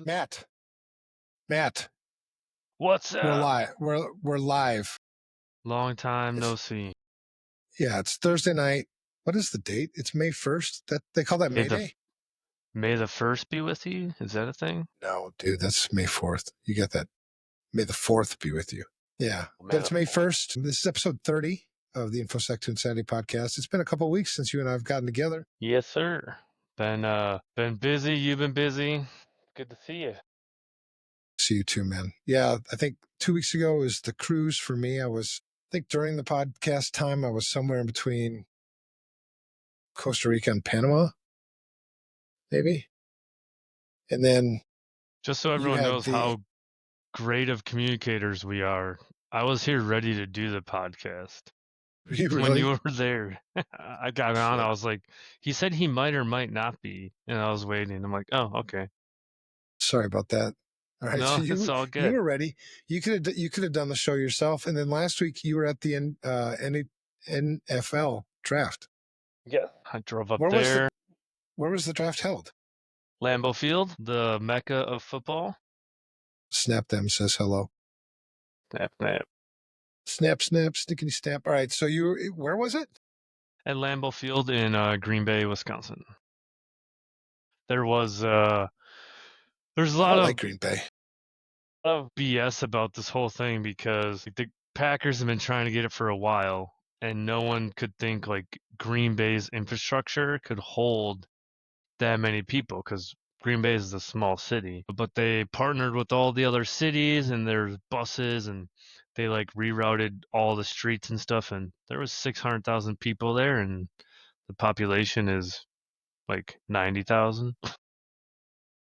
Matt, What's we're up? live. We're live. Long time no see. Yeah, it's Thursday night. What is the date? It's May 1st. That they call that May Day? May the 1st be with you? Is that a thing? No, dude, that's May 4th. You get that? May the 4th be with you. Yeah, but it's May 1st. This is episode 30 of the InfoSec to Insanity podcast. It's been a couple of weeks since you and I have gotten together. Yes, sir. Been busy. You've been busy. Good to see you. See you too, man. Yeah, I think 2 weeks ago was the cruise for me. I think during the podcast time, I was somewhere in between Costa Rica and Panama, maybe. And then Just so everyone knows how great of communicators we are, I was here ready to do the podcast. When you were there, I got on. I was like, he said he might or might not be, and I was waiting. I'm like, oh, okay. Sorry about that. All right, no, so it's all good. You were ready. You could have done the show yourself, and then last week you were at the NFL draft. Yeah, I drove up there. Where was the draft held? Lambeau Field, the mecca of football. Snap them says hello. Snap, snap. Snap, snap, snickety snap. All right, so where was it? At Lambeau Field in Green Bay, Wisconsin. There was there's a lot of Green Bay. A lot of BS about this whole thing because the Packers have been trying to get it for a while, and no one could think like Green Bay's infrastructure could hold that many people because Green Bay is a small city. But they partnered with all the other cities, and there's buses, and they like rerouted all the streets and stuff, and there was 600,000 people there, and the population is like 90,000.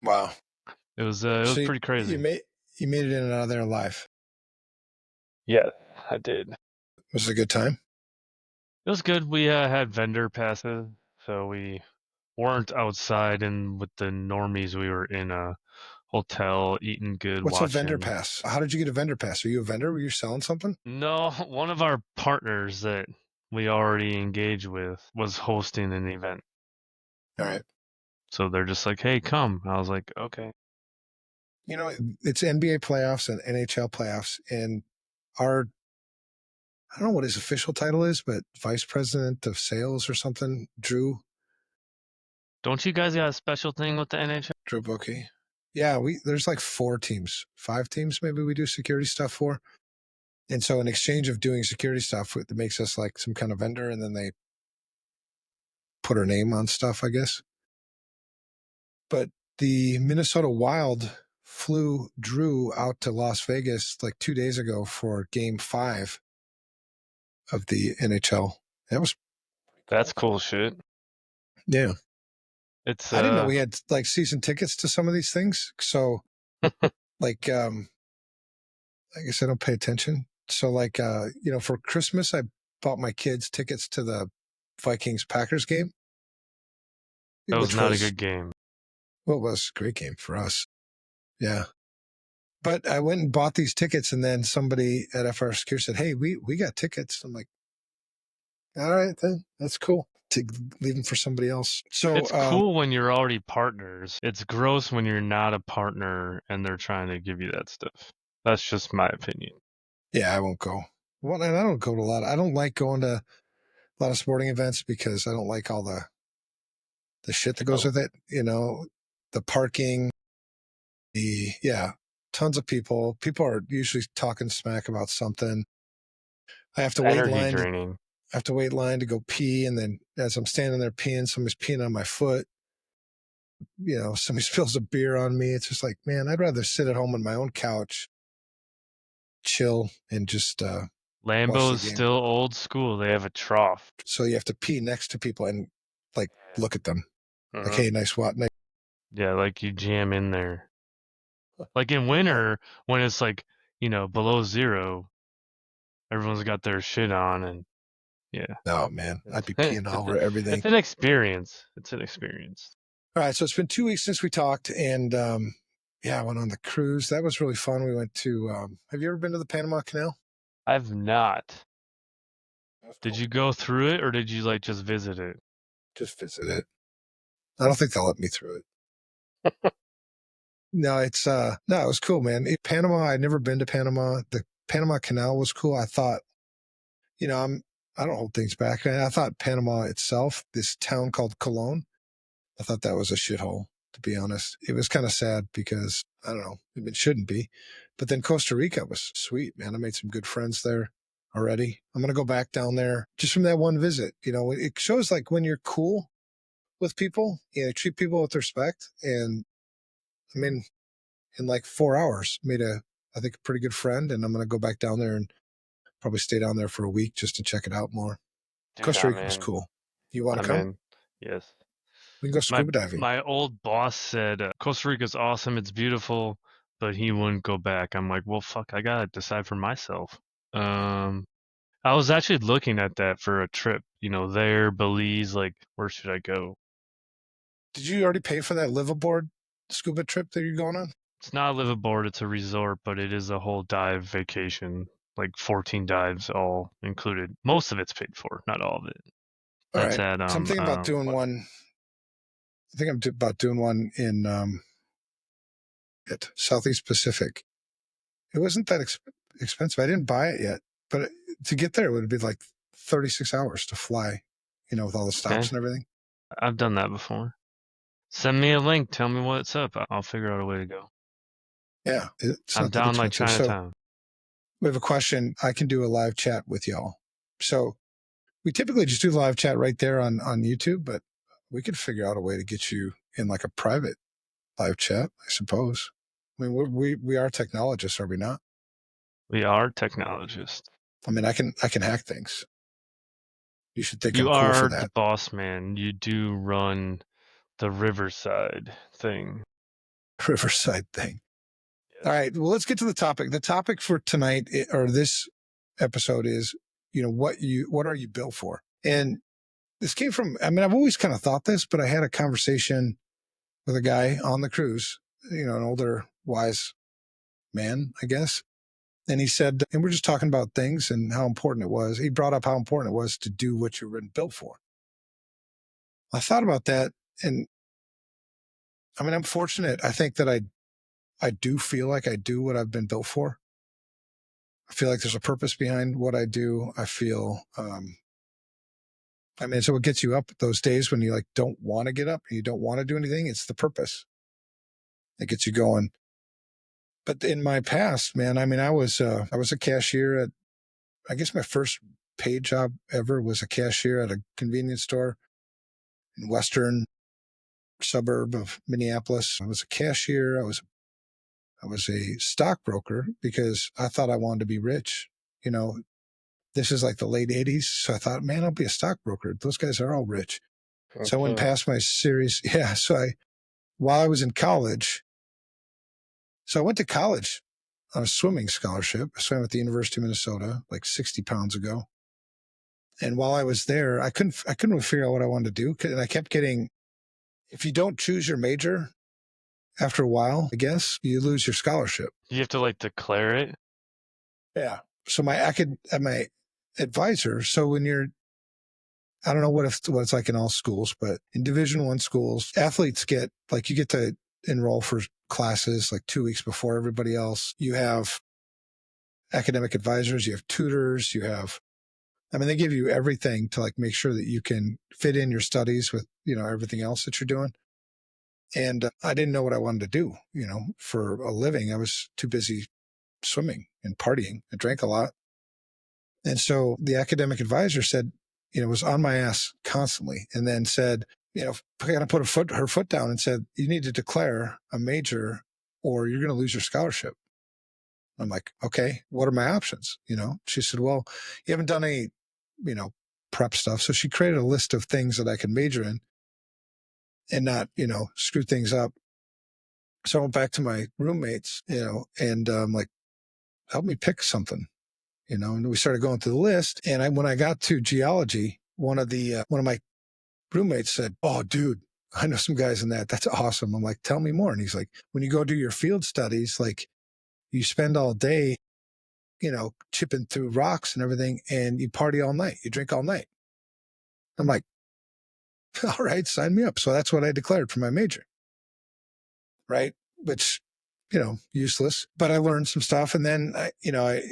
Wow. It was pretty crazy. You made it in and out of there alive. Yeah, I did. Was it a good time? It was good. We had vendor passes, so we weren't outside and with the normies. We were in a hotel eating good. What's a vendor pass? How did you get a vendor pass? Are you a vendor? Were you selling something? No, one of our partners that we already engaged with was hosting an event. All right. So they're just like, hey, come. I was like, okay. You know, it's NBA playoffs and NHL playoffs, and I don't know what his official title is, but vice president of sales or something, Drew. Don't you guys got a special thing with the NHL? Drew Bookie. Yeah, there's like 5 teams maybe we do security stuff for. And so in exchange of doing security stuff, it makes us like some kind of vendor, and then they put our name on stuff, I guess. But the Minnesota Wild flew Drew out to Las Vegas like 2 days ago for Game 5 of the NHL. That's cool shit. Yeah. I didn't know we had like season tickets to some of these things. So like I guess I don't pay attention. So like for Christmas I bought my kids tickets to the Vikings Packers game. That was not a good game. Well, it was a great game for us. Yeah. But I went and bought these tickets, and then somebody at FR Secure said, hey, we got tickets. I'm like, all right, then that's cool. To leave them for somebody else. So it's cool when you're already partners. It's gross when you're not a partner and they're trying to give you that stuff. That's just my opinion. Yeah, I won't go. Well, and I don't go to a lot. I don't like going to a lot of sporting events because I don't like all the shit that goes with it. The parking, tons of people. People are usually talking smack about something. I have to wait line. I have to wait in line to go pee, and then as I'm standing there peeing, somebody's peeing on my foot. Somebody spills a beer on me. It's just like, man, I'd rather sit at home on my own couch, chill, and just Lambeau's still old school. They have a trough. So you have to pee next to people and like look at them. Like, hey, nice what? Nice. Yeah, like you jam in there. Like in winter when it's like, below 0, everyone's got their shit on and yeah. Oh man, I'd be peeing all over everything. It's an experience. All right, so it's been 2 weeks since we talked, and I went on the cruise. That was really fun. We went to. Have you ever been to the Panama Canal? I've not. Did you go through it, or did you like just visit it? Just visit it. I don't think they'll let me through it. No, it's no, it was cool, man. Panama, I'd never been to Panama. The Panama Canal was cool. I thought, you know, I don't hold things back. I thought Panama itself, this town called Cologne, I thought that was a shithole, to be honest. It was kind of sad because I don't know, it shouldn't be. But then Costa Rica was sweet, man. I made some good friends there already. I'm gonna go back down there just from that one visit. You know, it shows like when you're cool with people, you know, treat people with respect. And I mean, in like 4 hours, made I think a pretty good friend, and I'm gonna go back down there and probably stay down there for a week just to check it out more. Dude, Costa I'm Rica was in. cool. You want to I'm come? in. Yes. We can go My scuba diving. my old boss said Costa Rica's awesome, it's beautiful, but he wouldn't go back. I'm like, well, fuck, I gotta decide for myself. Um, I was actually looking at that for a trip. You know, there, Belize, like, where should I go? Did you already pay for that live aboard scuba trip that you're going on? It's not a live aboard, it's a resort, but it is a whole dive vacation, like 14 dives all included. Most of it's paid for, not all of it. All That's right. at So I'm thinking about doing what? one. I think about doing one in at Southeast Pacific. It wasn't that expensive. I didn't buy it yet, but to get there, it would be like 36 hours to fly, you know, with all the stops Okay, and everything. I've done that before. Send me a link. Tell me what's up. I'll figure out a way to go. Yeah, it's I'm not that down like expensive. So Chinatown. we have a question. I can do a live chat with y'all. So we typically just do the live chat right there on YouTube, but we could figure out a way to get you in like a private live chat, I suppose. I mean, we are technologists, are we not? We are technologists. I mean, I can hack things. You should think I'm You cool for are the that. boss man. You do run the Riverside thing. Riverside thing. All Yes. right. Well, let's get to the topic. The topic for tonight or this episode is, you know, what are you built for? And this came from, I mean, I've always kind of thought this, but I had a conversation with a guy on the cruise, you know, an older, wise man, I guess. And he said, and we're just talking about things and how important it was. He brought up how important it was to do what you've been built for. I thought about that. And I mean, I'm fortunate. I think that I do feel like I do what I've been built for. I feel like there's a purpose behind what I do. I feel, I mean, so what gets you up those days when you like don't want to get up and you don't want to do anything? It's the purpose that gets you going. But in my past, man, I mean, I was a cashier at, I guess my first paid job ever was a cashier at a convenience store in western suburb of Minneapolis. I was a cashier. I was a stockbroker because I thought I wanted to be rich. You know, this is like the late 80s. So I thought, man, I'll be a stockbroker. Those guys are all rich. So I went Okay. past my series. Yeah. While I was in college, so I went to college on a swimming scholarship. I swam at the University of Minnesota like 60 pounds ago. And while I was there, I couldn't really figure out what I wanted to do. And I kept getting, if you don't choose your major after a while, I guess you lose your scholarship. You have to like declare it. Yeah. So my advisor. So when you're, I don't know what it's like in all schools, but in Division I schools, athletes get like you get to enroll for classes like 2 weeks before everybody else. You have academic advisors, you have tutors, you have. I mean, they give you everything to like make sure that you can fit in your studies with you know everything else that you're doing. And I didn't know what I wanted to do, you know, for a living. I was too busy swimming and partying. I drank a lot. And so the academic advisor said, you know, was on my ass constantly and then said, you know, kind of put her foot down and said, you need to declare a major or you're going to lose your scholarship. I'm like, okay, what are my options? You know, she said, well, you haven't done any, you know, prep stuff. So she created a list of things that I could major in and not, you know, screw things up. So I went back to my roommates, you know, and like, help me pick something. You know, and we started going through the list. And when I got to geology, one of my roommates said, "Oh, dude, I know some guys in that. That's awesome." I'm like, "Tell me more." And he's like, "When you go do your field studies, like you spend all day, you know, chipping through rocks and everything, and you party all night. You drink all night." I'm like, "All right, sign me up." So that's what I declared for my major. Right. which, useless, but I learned some stuff. And then,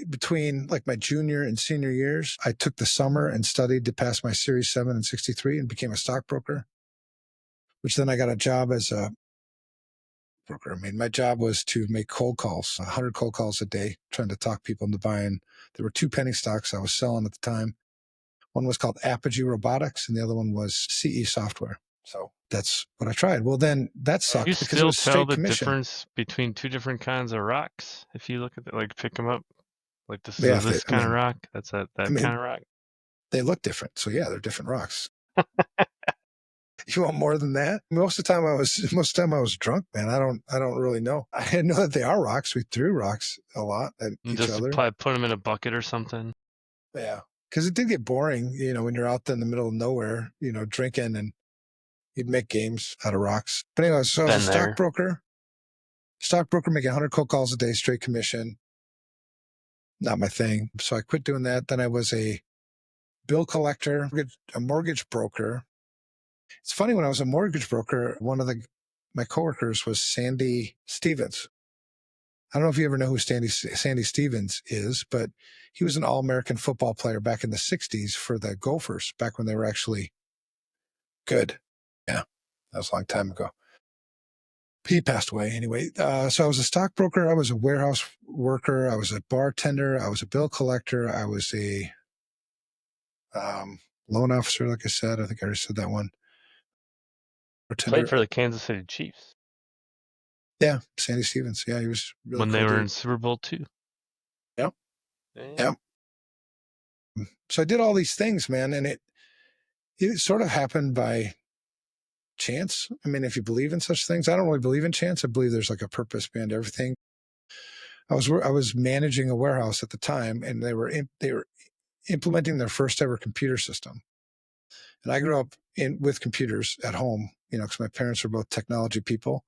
between like my junior and senior years, I took the summer and studied to pass my Series 7 and 63 and became a stockbroker, which then I got a job as a broker. I mean, my job was to make cold calls, 100 cold calls a day, trying to talk people into buying. There were two penny stocks I was selling at the time. One was called Apogee Robotics, and the other one was CE Software. So that's what I tried. Well, then that Can you sucked because it still was tell straight the commission. difference between two different kinds of rocks if you look at it, like pick them up? Like this Yeah, is this kind of rock, that's I that kind mean, of rock. they look different. So yeah, they're different rocks. You want more than that? Most of the time I was drunk, man. I don't really know. I didn't know that they are rocks. We threw rocks a lot at And each just other. probably put them in a bucket or something. Yeah. Because it did get boring, when you're out there in the middle of nowhere, drinking, and you'd make games out of rocks. But anyway, so I was a Been there. stockbroker making 100 cold calls a day, straight commission. Not my thing. So I quit doing that. Then I was a bill collector, a mortgage broker. It's funny, when I was a mortgage broker, one of my coworkers was Sandy Stevens. I don't know if you ever know who Sandy Stevens is, but he was an All-American football player back in the 60s for the Gophers, back when they were actually good. Yeah, that was a long time ago. He passed away anyway. So I was a stockbroker. I was a warehouse worker. I was a bartender. I was a bill collector. I was a loan officer, like I said. I think I already said that one. Played Bartender. for the Kansas City Chiefs Yeah, Sandy Stevens. Yeah, he was a really when they cool were dude. in Super Bowl II. Yeah, Yeah. yeah. So I did all these things, man, and it sort of happened by chance. I mean, if you believe in such things, I don't really believe in chance. I believe there's like a purpose behind everything. I was managing a warehouse at the time, and they were implementing their first ever computer system. And I grew up with computers at home, because my parents were both technology people.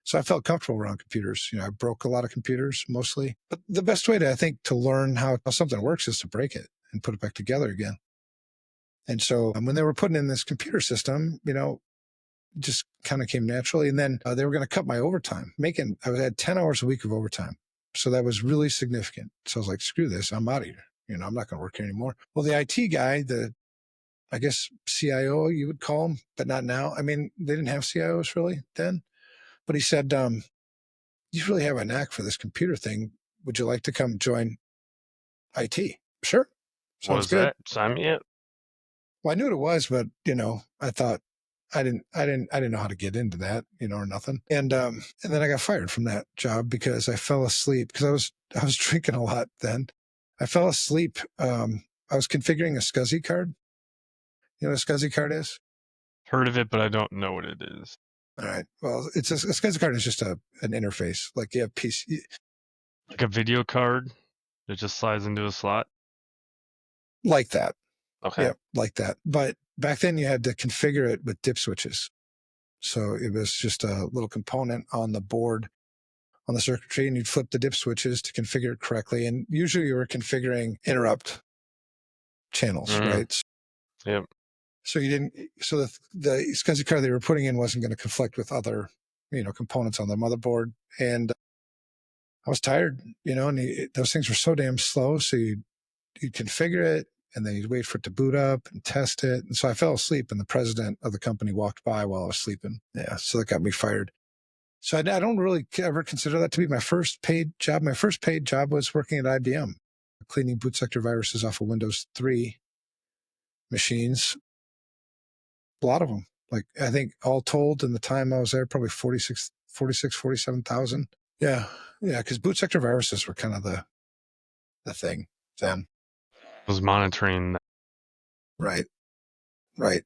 So I felt comfortable around computers. I broke a lot of computers mostly. But the best way I think, to learn how something works is to break it and put it back together again. And so when they were putting in this computer system, just kind of came naturally. And then they were going to cut my overtime. I had 10 hours a week of overtime. So that was really significant. So I was like, screw this. I'm out of here. I'm not going to work here anymore. Well, the IT guy, I guess CIO, you would call him, but not now. I mean, they didn't have CIOs really then. But he said, you really have a knack for this computer thing. Would you like to come join IT? Sure. What Sounds is good. that? Sign me up. Well, I knew what it was, but I thought I didn't know how to get into that, or nothing. And then I got fired from that job because I fell asleep, because I was drinking a lot then. I fell asleep. I was configuring a SCSI card. You know what a SCSI card is? Heard of it, but I don't know what it is. All right. Well, it's a SCSI card is just an interface. Like you have PC, Like a video card that just slides into a slot. like that. Okay. Yeah, like that. But back then you had to configure it with dip switches. So it was just a little component on the board, on the circuitry, and you'd flip the dip switches to configure it correctly. And usually you were configuring interrupt channels, Mm, right? yep. So you didn't. So the SCSI card they were putting in wasn't going to conflict with other, components on the motherboard. And I was tired, and those things were so damn slow. So you'd configure it, and then you'd wait for it to boot up and test it. And so I fell asleep, and the president of the company walked by while I was sleeping. Yeah, so that got me fired. So I don't really ever consider that to be my first paid job. My first paid job was working at IBM, cleaning boot sector viruses off of Windows 3 machines. A lot of them. Like, I think all told in the time I was there, probably 47,000. Yeah. Yeah. Because boot sector viruses were kind of the thing then. I was monitoring that. Right. Right.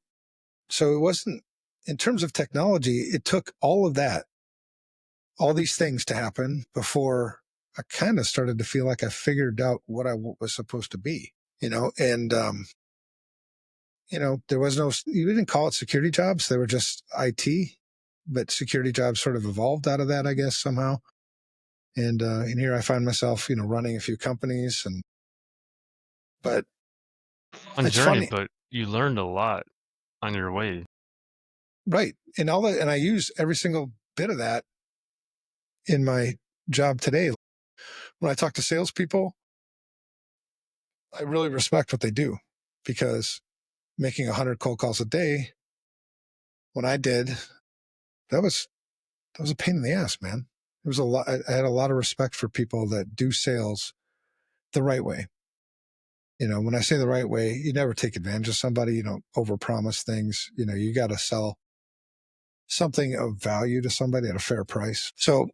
So it wasn't, in terms of technology, it took all of that, all these things to happen before I kind of started to feel like I figured out what I was supposed to be, and, there was you didn't call it security jobs. They were just IT, but security jobs sort of evolved out of that, I guess, somehow. And here I find myself, running a few companies, but On it's journey, funny. but you learned a lot on your way. Right. And all that, and I use every single bit of that in my job today, when I talk to salespeople, I really respect what they do because making 100 cold calls a day, when I did, that was that was a pain in the ass, man. It was a lot. I had a lot of respect for people that do sales the right way. When I say the right way, you never take advantage of somebody. You don't overpromise things. You got to sell something of value to somebody at a fair price. So,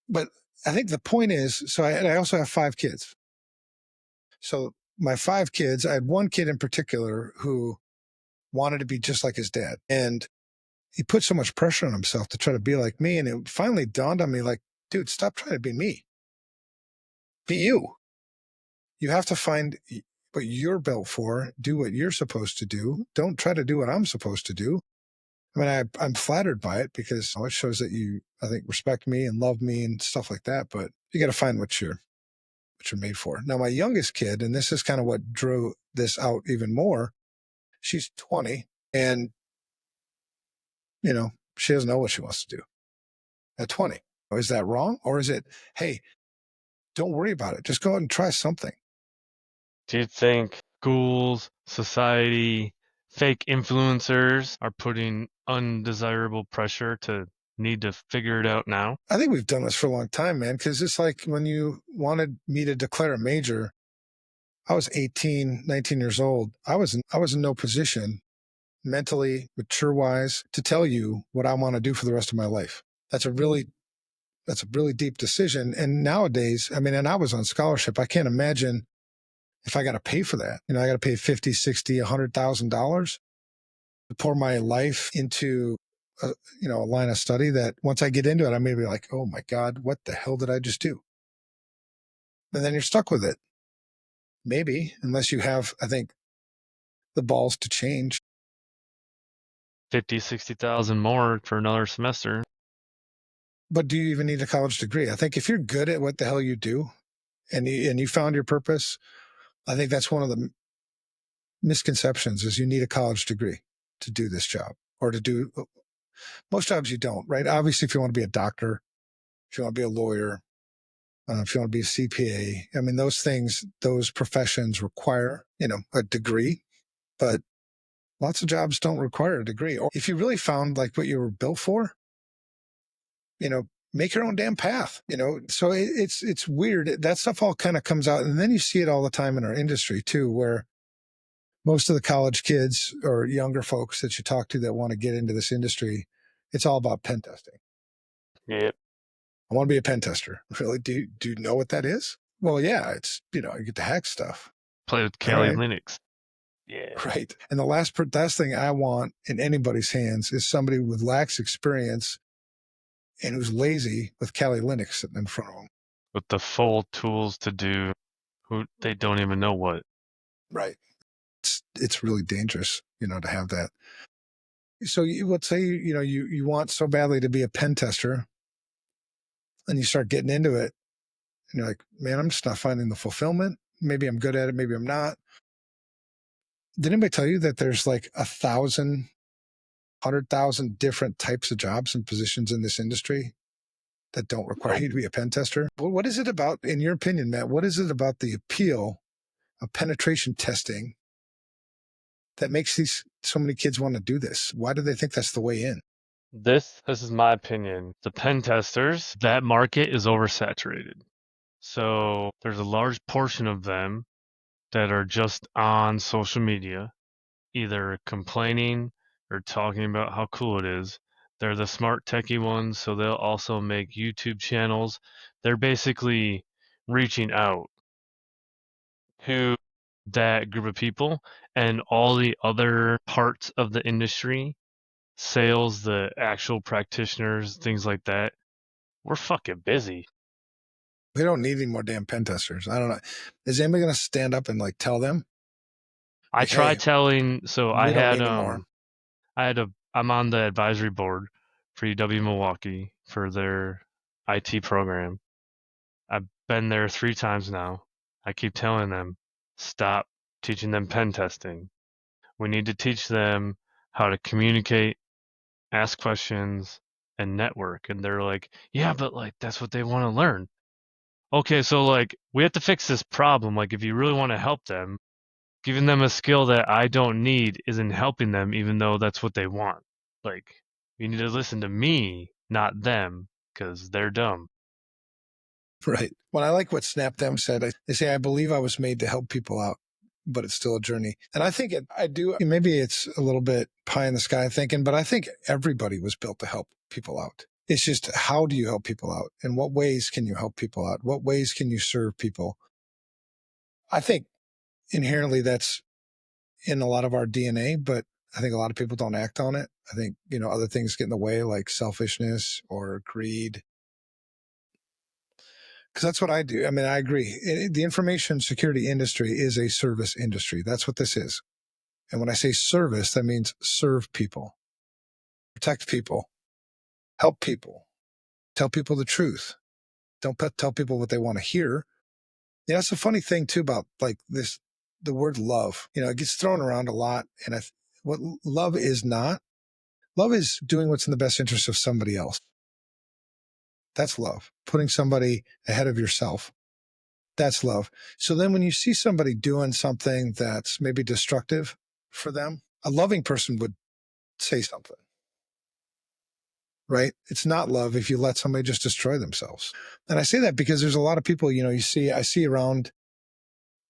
but I think the point is, so I also have 5 kids. So my 5 kids, I had one kid in particular who wanted to be just like his dad. And he put so much pressure on himself to try to be like me. And it finally dawned on me like, dude, stop trying to be me. Be you. You have to find what you're built for, do what you're supposed to do. Don't try to do what I'm supposed to do. I mean, I'm flattered by it because it shows that you, I think, respect me and love me and stuff like that. But you got to find what you're made for. Now, my youngest kid, and this is kind of what drew this out even more. She's 20, and she doesn't know what she wants to do at 20. Is that wrong, or is it, hey, don't worry about it, just go out and try something? Do you think schools, society, fake influencers are putting undesirable pressure to need to figure it out now? I think we've done this for a long time, man. Because it's like when you wanted me to declare a major, I was 18, 19 years old. I was in no position mentally, mature wise, to tell you what I want to do for the rest of my life. That's a really deep decision. And nowadays, I mean, and I was on scholarship. I can't imagine if I got to pay for that. I got to pay 50, 60, $100,000 to pour my life into a line of study that once I get into it, I may be like, oh my God, what the hell did I just do? And then you're stuck with it. Maybe, unless you have, I think, the balls to change. 50, 60,000 more for another semester. But do you even need a college degree? I think if you're good at what the hell you do and you found your purpose, I think that's one of the misconceptions is you need a college degree to do this job or to do most jobs you don't, right? Obviously, if you want to be a doctor, if you want to be a lawyer, if you want to be a CPA, I mean, those things, those professions require, a degree, but lots of jobs don't require a degree. Or if you really found like what you were built for, make your own damn path, So it's weird. That stuff all kind of comes out. And then you see it all the time in our industry too, where most of the college kids or younger folks that you talk to that want to get into this industry, it's all about pen testing. Yep. I want to be a pen tester. Really? Do you know what that is? Well, yeah, it's, you get to hack stuff. Play with All Kali right. Linux. Yeah. Right. And the last thing I want in anybody's hands is somebody with lax experience and who's lazy with Kali Linux sitting in front of them. With the full tools to do who they don't even know what. Right. It's really dangerous, to have that. So let's say, you want so badly to be a pen tester and you start getting into it and you're like, man, I'm just not finding the fulfillment. Maybe I'm good at it. Maybe I'm not. Did anybody tell you that there's like 100,000 different types of jobs and positions in this industry that don't require Nope. you to be a pen tester? What is it about, in your opinion, Matt? What is it about the appeal of penetration testing that makes these so many kids want to do this? Why do they think that's the way in? This is my opinion. The pen testers, that market is oversaturated. So there's a large portion of them that are just on social media, either complaining or talking about how cool it is. They're the smart techie ones, so they'll also make YouTube channels. They're basically reaching out to that group of people, and all the other parts of the industry, sales, the actual practitioners, things like that, we're fucking busy. We don't need any more damn pen testers. I don't know. Is anybody going to stand up and like tell them, I like, hey, tried telling, so we don't need any more? I'm on the advisory board for UW Milwaukee for their IT program. I've been there 3 times now. I keep telling them, stop teaching them pen testing. We need to teach them how to communicate, ask questions, and network. And they're like, yeah, but like that's what they want to learn. Okay, so like we have to fix this problem. Like if you really want to help them, giving them a skill that I don't need isn't helping them, even though that's what they want. Like you need to listen to me, not them, because they're dumb. Right. Well, I like what Snap Them said. They say, I believe I was made to help people out, but it's still a journey. And I think I do. Maybe it's a little bit pie in the sky thinking, but I think everybody was built to help people out. It's just how do you help people out? In what ways can you help people out? What ways can you serve people? I think inherently that's in a lot of our DNA, but I think a lot of people don't act on it. I think, other things get in the way like selfishness or greed, because that's what I do. I mean, I agree. The information security industry is a service industry. That's what this is. And when I say service, that means serve people, protect people, help people, tell people the truth. Don't tell people what they want to hear. Yeah, that's a funny thing too about like this, the word love. It gets thrown around a lot. And what love is not, love is doing what's in the best interest of somebody else. That's love. Putting somebody ahead of yourself. That's love. So then when you see somebody doing something that's maybe destructive for them, a loving person would say something, right? It's not love if you let somebody just destroy themselves. And I say that because there's a lot of people, I see around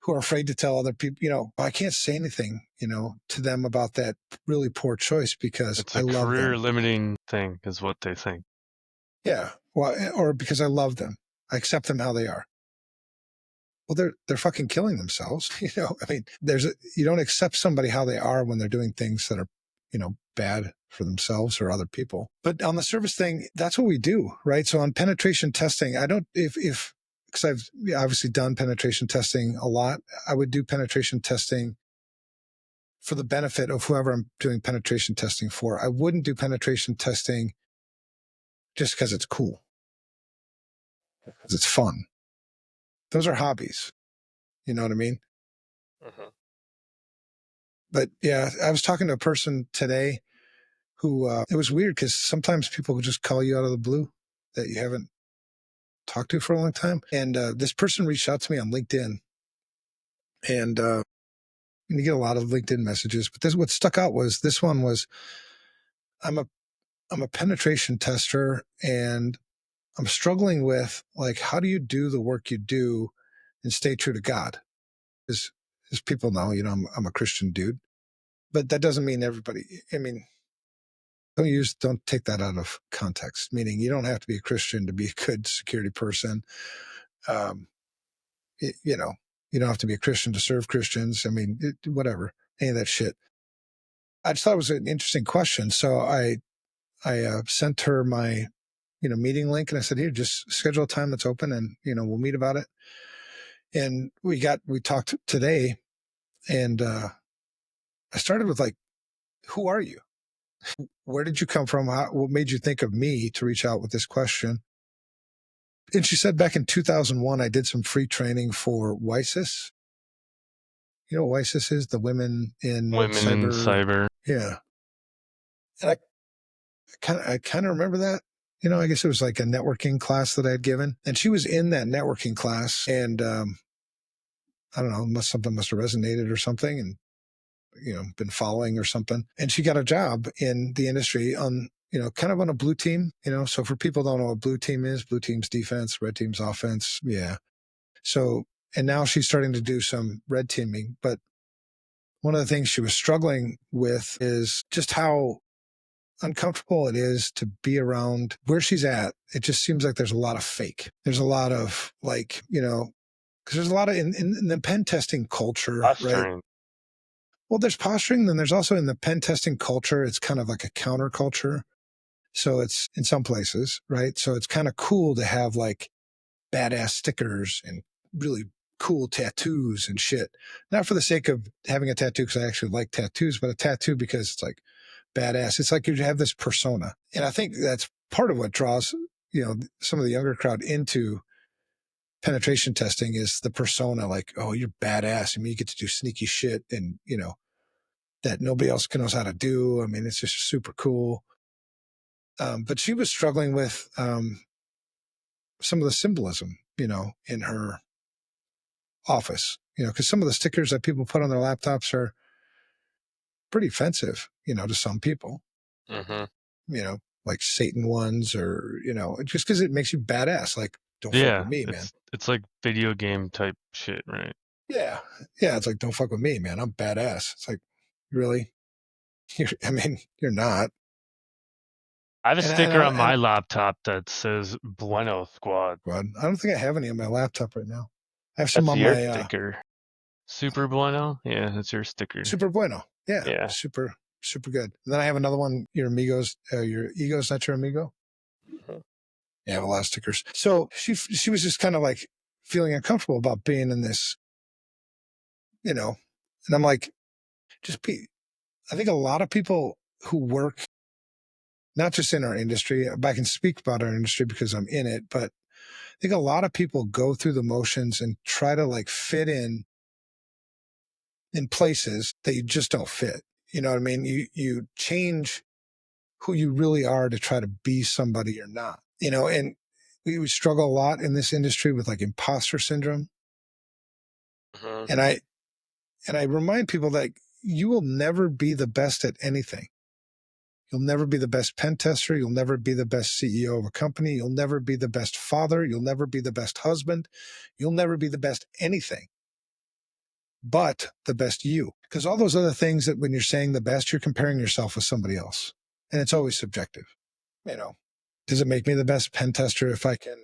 who are afraid to tell other people, I can't say anything, to them about that really poor choice because It's I a love career them. limiting thing, is what they think. Yeah. Well, or because I love them. I accept them how they are. Well, they're fucking killing themselves. I mean, you don't accept somebody how they are when they're doing things that are, bad for themselves or other people. But on the service thing, that's what we do, right? So on penetration testing, I don't if because I've obviously done penetration testing a lot. I would do penetration testing for the benefit of whoever I'm doing penetration testing for. I wouldn't do penetration testing just because it's cool, because it's fun. Those are hobbies. You know what I mean? Mhm. But yeah, I was talking to a person today who it was weird because sometimes people will just call you out of the blue that you haven't talked to for a long time. And this person reached out to me on LinkedIn, and you get a lot of LinkedIn messages. But this what stuck out was this one was I'm a I'm a penetration tester, and I'm struggling with like how do you do the work you do and stay true to God? As as people know, I'm a Christian dude, but that doesn't mean everybody. I mean, don't take that out of context. Meaning, you don't have to be a Christian to be a good security person. Um, it, you don't have to be a Christian to serve Christians. I mean, whatever, any of that shit. I just thought it was an interesting question, so I sent her my meeting link, and I said, here, just schedule a time that's open, and we'll meet about it. And we talked today, and I started with like, who are you? Where did you come from? What made you think of me to reach out with this question? And she said back in 2001, I did some free training for WISIS. You know what WISIS is? The Women in Women in Cyber. cyber. Yeah. And I kind of remember that. I guess it was like a networking class that I had given. And she was in that networking class. And I don't know, something must have resonated or something. And, been following or something. And she got a job in the industry on, kind of on a blue team. So for people who don't know what blue team is, blue team's defense, red team's offense. Yeah. So, and now she's starting to do some red teaming. But one of the things she was struggling with is just how uncomfortable it is to be around where she's at. It just seems like there's a lot of fake. There's a lot of like, because there's a lot of in the pen testing culture, right? Posturing. Well, there's posturing. Then there's also in the pen testing culture, it's kind of like a counterculture. So it's in some places, right? So it's kind of cool to have like badass stickers and really cool tattoos and shit. Not for the sake of having a tattoo because I actually like tattoos, but a tattoo because it's like badass. It's like you have this persona. And I think that's part of what draws, some of the younger crowd into penetration testing is the persona like, oh, you're badass. I mean, you get to do sneaky shit and, that nobody else knows how to do. I mean, it's just super cool. But she was struggling with some of the symbolism, in her office, because some of the stickers that people put on their laptops are pretty offensive, to some people, Hmm. you know, like Satan ones or, just because it makes you badass. Like, don't fuck with Yeah, me, man. it's like video game type shit, right? Yeah. Yeah. It's like, don't fuck with me, man. I'm badass. It's like, really? I mean, you're not. I have a And sticker I, on and my laptop that says Bueno Squad. God, I don't think I have any on my laptop right now. I have some That's on your my sticker. Super Bueno? Yeah, that's your sticker. Super Bueno. Yeah. Yeah. Super, super good. And then I have another one, your ego's not your amigo. Mhm. Yeah, I have a lot of stickers. So she was just kind of like feeling uncomfortable about being in this, and I'm like, just be. I think a lot of people who work not just in our industry, but I can speak about our industry because I'm in it, but I think a lot of people go through the motions and try to like fit in places that you just don't fit. You know what I mean? You change who you really are to try to be somebody you're not. And we struggle a lot in this industry with like imposter syndrome. Mhm. And I remind people that you will never be the best at anything. You'll never be the best pen tester. You'll never be the best CEO of a company. You'll never be the best father. You'll never be the best husband. You'll never be the best anything but the best you. Because all those other things that when you're saying the best, you're comparing yourself with somebody else. And it's always subjective. You know, does it make me the best pen tester if I can,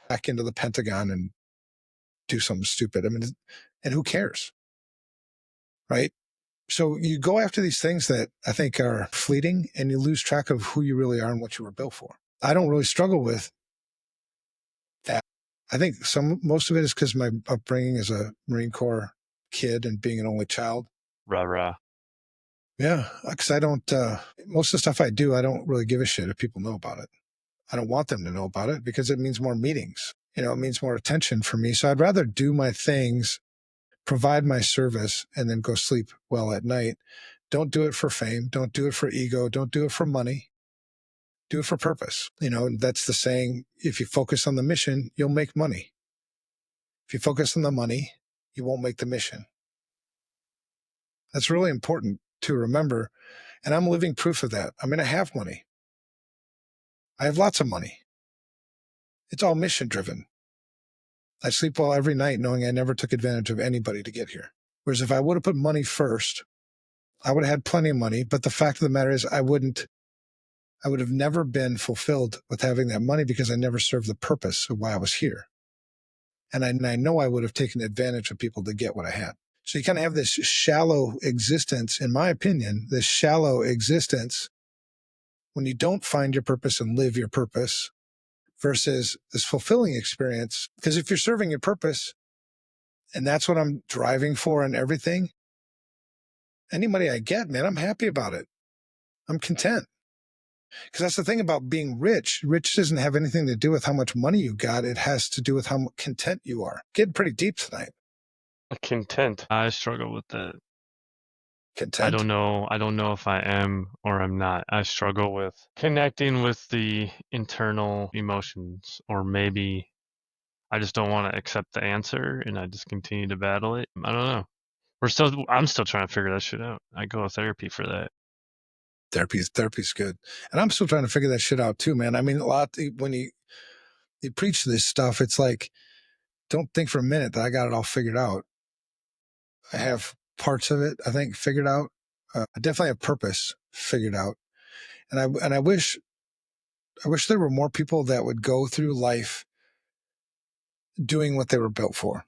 hack into the Pentagon and do something stupid? I mean, and who cares? Right. So you go after these things that I think are fleeting and you lose track of who you really are and what you were built for. I don't really struggle with that. I think most of it is because my upbringing as a Marine Corps kid and being an only child. Rah rah. Yeah, because I don't. Most of the stuff I do, I don't really give a shit if people know about it. I don't want them to know about it because it means more meetings. It means more attention for me. So I'd rather do my things, provide my service, and then go sleep well at night. Don't do it for fame. Don't do it for ego. Don't do it for money. Do it for purpose. That's the saying. If you focus on the mission, you'll make money. If you focus on the money, you won't make the mission. That's really important to remember. And I'm living proof of that. I mean, I have money. I have lots of money. It's all mission driven. I sleep well every night knowing I never took advantage of anybody to get here. Whereas if I would have put money first, I would have had plenty of money. But the fact of the matter is, I would have never been fulfilled with having that money because I never served the purpose of why I was here. And I know I would have taken advantage of people to get what I had. So you kind of have this shallow existence, in my opinion, this shallow existence when you don't find your purpose and live your purpose versus this fulfilling experience. Because if you're serving your purpose and that's what I'm driving for and everything, any money I get, man, I'm happy about it. I'm content. Because that's the thing about being rich. Rich doesn't have anything to do with how much money you got. It has to do with how content you are. Getting pretty deep tonight. Content. I struggle with that. I don't Content? know. I don't know if I am or I'm not. I struggle with connecting with the internal emotions, or maybe I just don't want to accept the answer and I just continue to battle it. I don't know. I'm still trying to figure that shit out. I go to therapy for that. Therapy's good. And I'm still trying to figure that shit out too, man. I mean, when you preach this stuff, it's like, don't think for a minute that I got it all figured out. I have parts of it, I think, figured out. I definitely have purpose figured out. And I wish there were more people that would go through life doing what they were built for,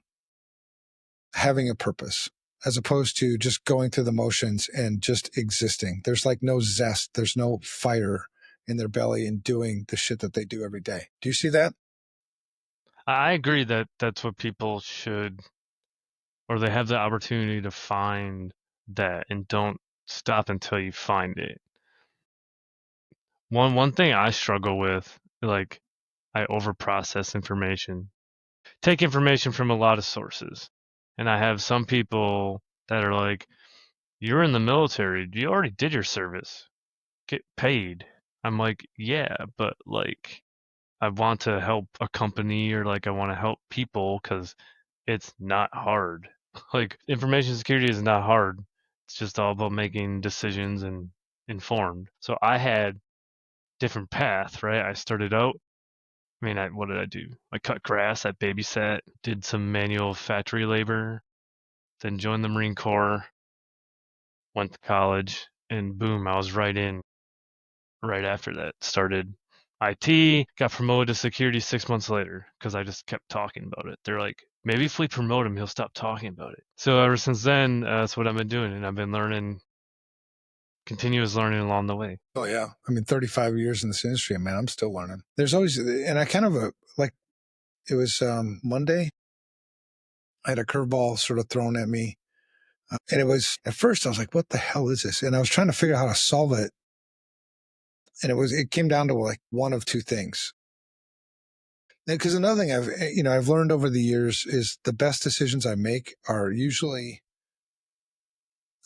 having a purpose, as opposed to just going through the motions and just existing. There's like no zest, there's no fire in their belly and doing the shit that they do every day. Do you see that? I agree that that's what people should, or they have the opportunity to find that, and don't stop until you find it. One thing I struggle with, like, I overprocess information. Take information from a lot of sources. And I have some people that are like, "You're in the military. You already did your service. Get paid." I'm like, yeah, but like I want to help a company or like I want to help people because it's not hard. Like information security is not hard. It's just all about making decisions and informed. So I had different path, right? I started out. I mean, what did I do? I cut grass, I babysat, did some manual factory labor, then joined the Marine Corps, went to college, and boom, I was right in right after that. Started IT, got promoted to security 6 months later because I just kept talking about it. They're like, maybe if we promote him, he'll stop talking about it. So ever since then, that's what I've been doing, and I've been learning, continuous learning along the way. Oh yeah. I mean, 35 years in this industry, man, I'm still learning. There's always, and I kind of like, it was Monday. I had a curveball sort of thrown at me. And it was, at first I was like, what the hell is this? And I was trying to figure out how to solve it. And it came down to like one of two things. Because another thing I've learned over the years is the best decisions I make are usually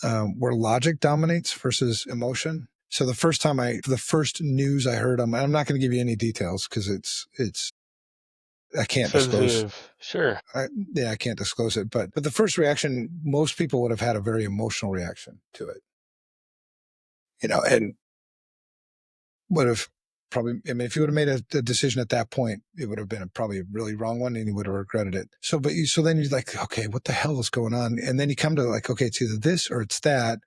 where logic dominates versus emotion. So the first news I heard, I'm not going to give you any details because I can't disclose. Sensitive, sure. I can't disclose it. But the first reaction, most people would have had a very emotional reaction to it, and would have probably, I mean, if you would have made a decision at that point, it would have been probably a really wrong one and you would have regretted it. So then you're like, okay, what the hell is going on? And then you come to like, okay, it's either this or it's that.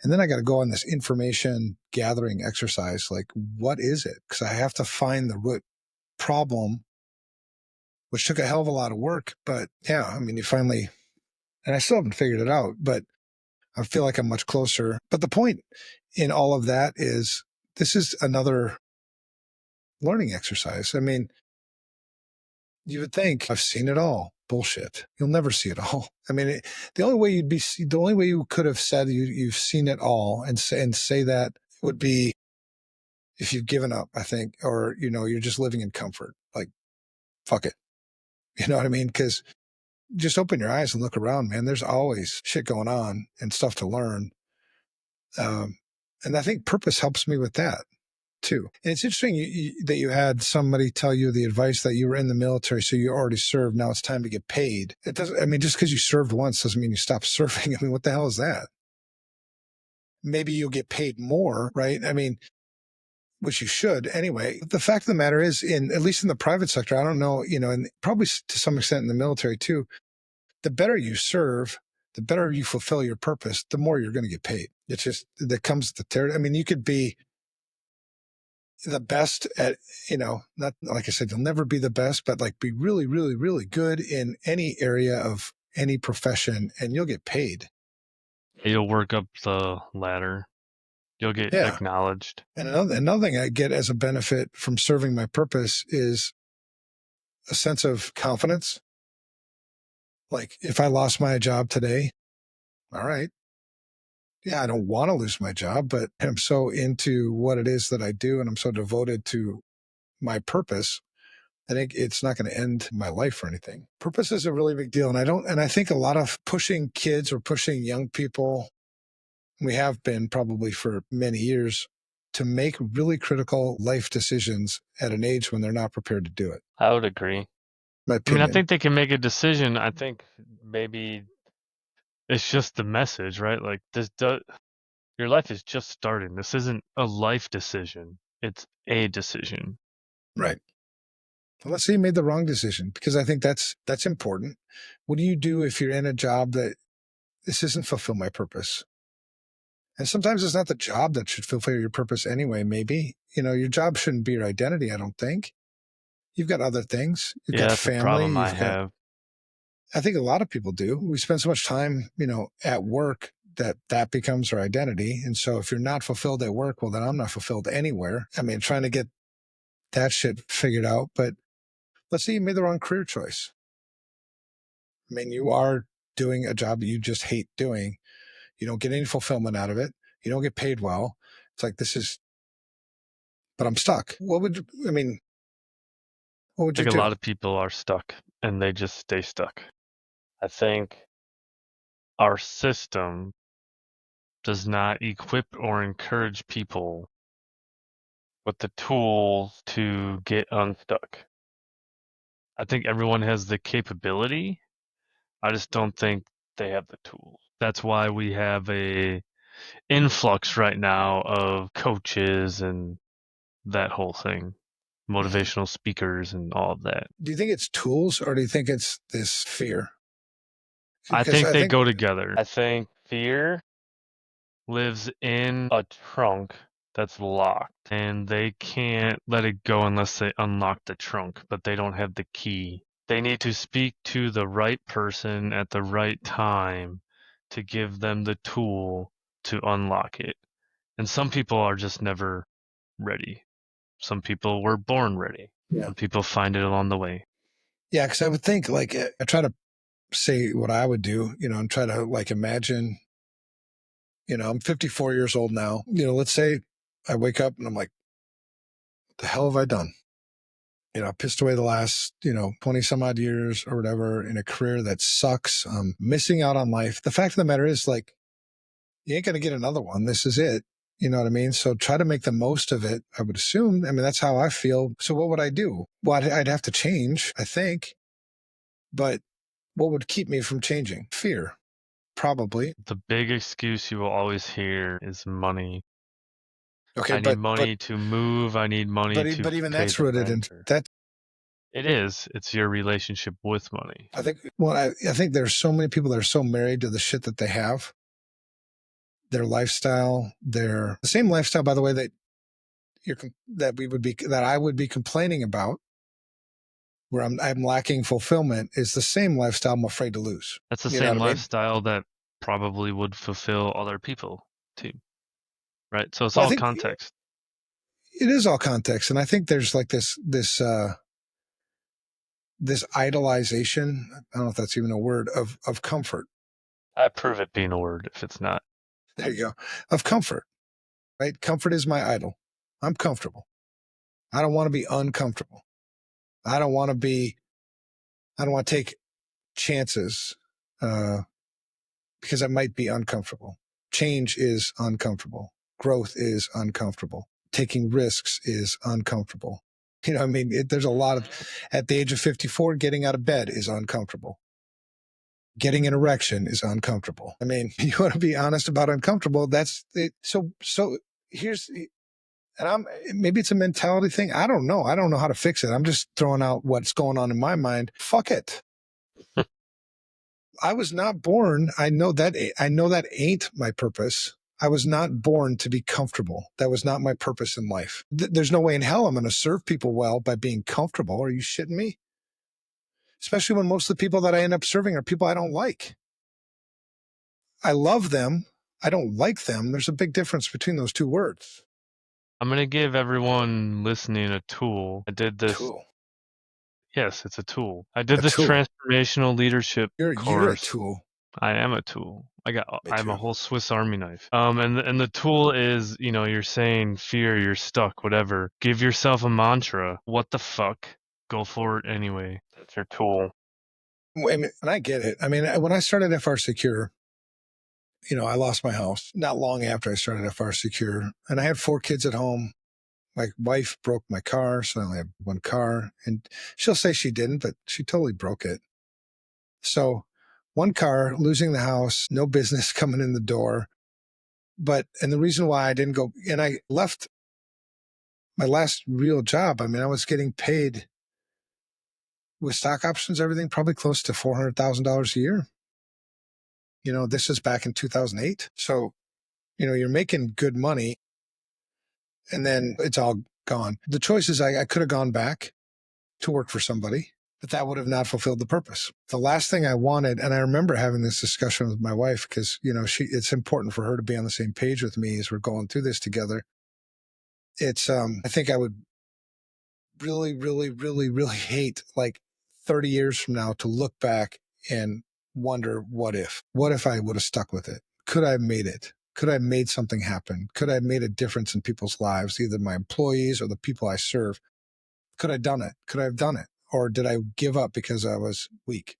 And then I got to go on this information gathering exercise. Like, what is it? Because I have to find the root problem, which took a hell of a lot of work. But yeah, I mean, and I still haven't figured it out, but I feel like I'm much closer. But the point in all of that is this is another learning exercise. I mean, you would think I've seen it all. Bullshit. You'll never see it all. I mean, the only way you could have said you've seen it all and say that would be if you've given up, I think, or, you're just living in comfort. Like, fuck it. You know what I mean? Because just open your eyes and look around, man. There's always shit going on and stuff to learn. Um, and I think purpose helps me with that too. And it's interesting that you had somebody tell you the advice that you were in the military, so you already served. Now it's time to get paid. It doesn't. I mean, just because you served once doesn't mean you stop serving. I mean, what the hell is that? Maybe you'll get paid more, right? I mean, which you should anyway. The fact of the matter is, in at least in the private sector, I don't know, and probably to some extent in the military too. The better you serve, the better you fulfill your purpose, the more you're going to get paid. It's just that comes with the territory. I mean, you could be the best at, not like I said, you'll never be the best, but like be really, really, really good in any area of any profession and you'll get paid. You'll work up the ladder. You'll get Yeah. acknowledged. And another thing I get as a benefit from serving my purpose is a sense of confidence. Like if I lost my job today, all right. Yeah, I don't want to lose my job, but I'm so into what it is that I do and I'm so devoted to my purpose. I think it's not going to end my life or anything. Purpose is a really big deal. And I think a lot of pushing kids or pushing young people, we have been probably for many years, to make really critical life decisions at an age when they're not prepared to do it. I would agree. My I mean, I opinion. think they can make a decision. I think maybe it's just the message, right? Like your life is just starting. This isn't a life decision. It's a decision. Right. Well, let's say you made the wrong decision because I think that's important. What do you do if you're in a job that this isn't fulfill my purpose? And sometimes it's not the job that should fulfill your purpose anyway, maybe. Your job shouldn't be your identity, I don't think. You've got other things. You've Yeah, got that's a family. problem I have. I think a lot of people do. We spend so much time, at work that becomes our identity. And so if you're not fulfilled at work, well, then I'm not fulfilled anywhere. I mean, trying to get that shit figured out. But let's say you made the wrong career choice. I mean, you are doing a job that you just hate doing. You don't get any fulfillment out of it. You don't get paid well. It's like, but I'm stuck. What would I you think a do? lot of people are stuck and they just stay stuck. I think our system does not equip or encourage people with the tools to get unstuck. I think everyone has the capability. I just don't think they have the tools. That's why we have a influx right now of coaches and that whole thing, Mhm. motivational speakers and all of that. Do you think it's tools or do you think it's this fear? I Because think I they think go together. I think fear lives in a trunk that's locked, and they can't let it go unless they unlock the trunk, but they don't have the key. They need to speak to the right person at the right time to give them the tool to unlock it. And some people are just never ready. Some people were born ready. yeah, Some people find it along the way. yeah. Because I would think like I try to say what I would do, and try to like imagine. I'm 54 years old now. Let's say I wake up and I'm like, what the hell have I done? I pissed away the last, 20 some odd years or whatever in a career that sucks. I'm missing out on life. The fact of the matter is, like, you ain't going to get another one. This is it. You know what I mean? So try to make the most of it. I would assume. I mean, that's how I feel. So what would I do? Well, I'd have to change, I think. But what would keep me from changing? Fear, probably. The big excuse you will always hear is money. Okay, I need but money to move. I need money to but even pay that's the rooted in rent. Or that. it is. It's your relationship with money. I think. Well, I think there's so many people that are so married to the shit that they have, their lifestyle, their the same lifestyle, by the way, that I would be complaining about, where I'm lacking fulfillment, is the same lifestyle I'm afraid to lose. That's the You know what same I mean? lifestyle that probably would fulfill other people too, right? So it's Well, I all think context. it is all context, and I think there's like this idolization. I don't know if that's even a word of comfort. I prove it being a word if it's not. There you go, of comfort. Right? Comfort is my idol. I'm comfortable. I don't want to be uncomfortable. I don't want to be. I don't want to take chances uh, because it might be uncomfortable. Change is uncomfortable. Growth is uncomfortable. Taking risks is uncomfortable. I mean, there's a lot of, at the age of 54, getting out of bed is uncomfortable. Getting an erection is uncomfortable. I mean, you want to be honest about uncomfortable. That's it. So here's, and maybe it's a mentality thing. I don't know. I don't know how to fix it. I'm just throwing out what's going on in my mind. Fuck it. I was not born. I know that ain't my purpose. I was not born to be comfortable. That was not my purpose in life. There's no way in hell I'm going to serve people well by being comfortable. Are you shitting me? Especially when most of the people that I end up serving are people I don't like. I love them. I don't like them. There's a big difference between those two words. I'm going to give everyone listening a tool. I did this. Tool. Yes, it's a tool. I did A this tool. transformational leadership You're a course. tool. I am a tool. Me I'm a too. whole Swiss Army knife. And the tool is, you're saying fear, you're stuck, whatever. Give yourself a mantra. What the fuck? Go for it anyway. That's your tool. And I get it. I mean, when I started FR Secure, I lost my house not long after I started FR Secure, and I had 4 kids at home. My wife broke my car, so I only have one car, and she'll say she didn't, but she totally broke it. So, one car, losing the house, no business coming in the door. And the reason why I didn't go, and I left my last real job. I mean, I was getting paid with stock options, everything, probably close to $400,000 a year. This is back in 2008. So, you're making good money and then it's all gone. The choice is I could have gone back to work for somebody, but that would have not fulfilled the purpose. The last thing I wanted, and I remember having this discussion with my wife because, it's important for her to be on the same page with me as we're going through this together. I think I would really, really, really, really hate like 30 years from now to look back and wonder what if I would have stuck with it? Could I have made it? Could I have made something happen? Could I have made a difference in people's lives, either my employees or the people I serve? Could I have done it? Could I have done it? Or did I give up because I was weak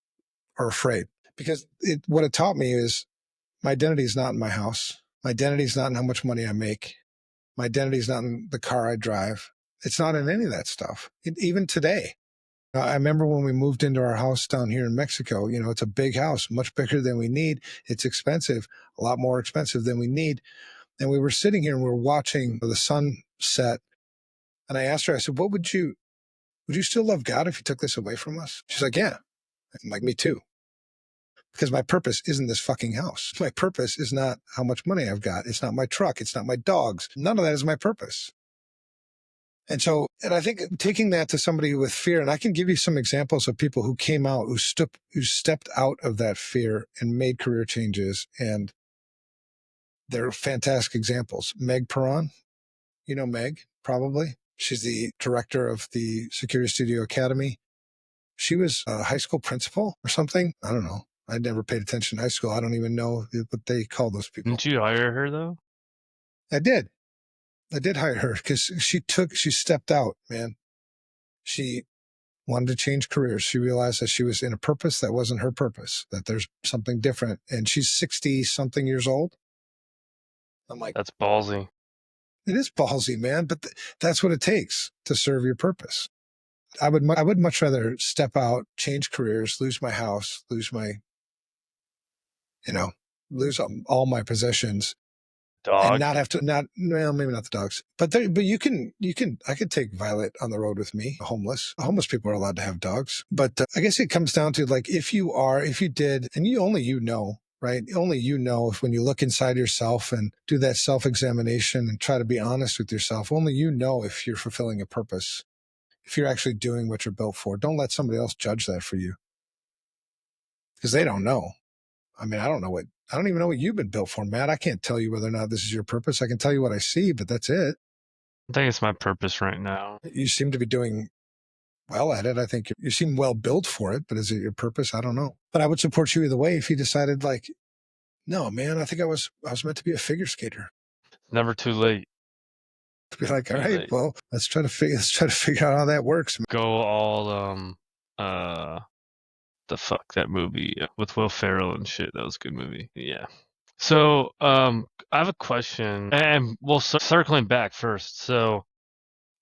or afraid? Because what it taught me is my identity is not in my house. My identity is not in how much money I make. My identity is not in the car I drive. It's not in any of that stuff. Even today, I remember when we moved into our house down here in Mexico, it's a big house, much bigger than we need. It's expensive, a lot more expensive than we need. And we were sitting here and we were watching the sun set. And I asked her, I said, would you still love God if you took this away from us? She's like, yeah. I'm like, me too. Because my purpose isn't this fucking house. My purpose is not how much money I've got. It's not my truck. It's not my dogs. None of that is my purpose. And I think taking that to somebody with fear, and I can give you some examples of people who came out, who stepped out of that fear and made career changes. And they're fantastic examples. Meg Perron, you know Meg, probably. She's the director of the Security Studio Academy. She was a high school principal or something. I don't know. I never paid attention in high school. I don't even know what they call those people. Didn't you hire her though? I did. I did hire her because she stepped out, man. She wanted to change careers. She realized that she was in a purpose that wasn't her purpose, that there's something different. And she's 60 something years old. I'm like, That's ballsy. it is ballsy, man, but that's what it takes to serve your purpose. I would much rather step out, change careers, lose my house, lose all my possessions, and Dog. not have to well, maybe not the dogs, but I could take Violet on the road with me. Homeless people are allowed to have dogs, but I guess it comes down to like if you did, and you know, right? Only you know if when you look inside yourself and do that self-examination and try to be honest with yourself, only you know if you're fulfilling a purpose, if you're actually doing what you're built for. Don't let somebody else judge that for you because they don't know. I mean, I don't even know what you've been built for, Matt. I can't tell you whether or not this is your purpose. I can tell you what I see, but that's it. I think it's my purpose right now. You seem to be doing well at it. I think you seem well built for it, but is it your purpose? I don't know. But I would support you either way if you decided like, no, man, I think I was meant to be a figure skater. Never too late. To be like, all Too right, late. well, let's try to figure out how that works. Go all the fuck that movie with Will Ferrell and shit. That was a good movie. Yeah. So I have a question, and well, circling back first. So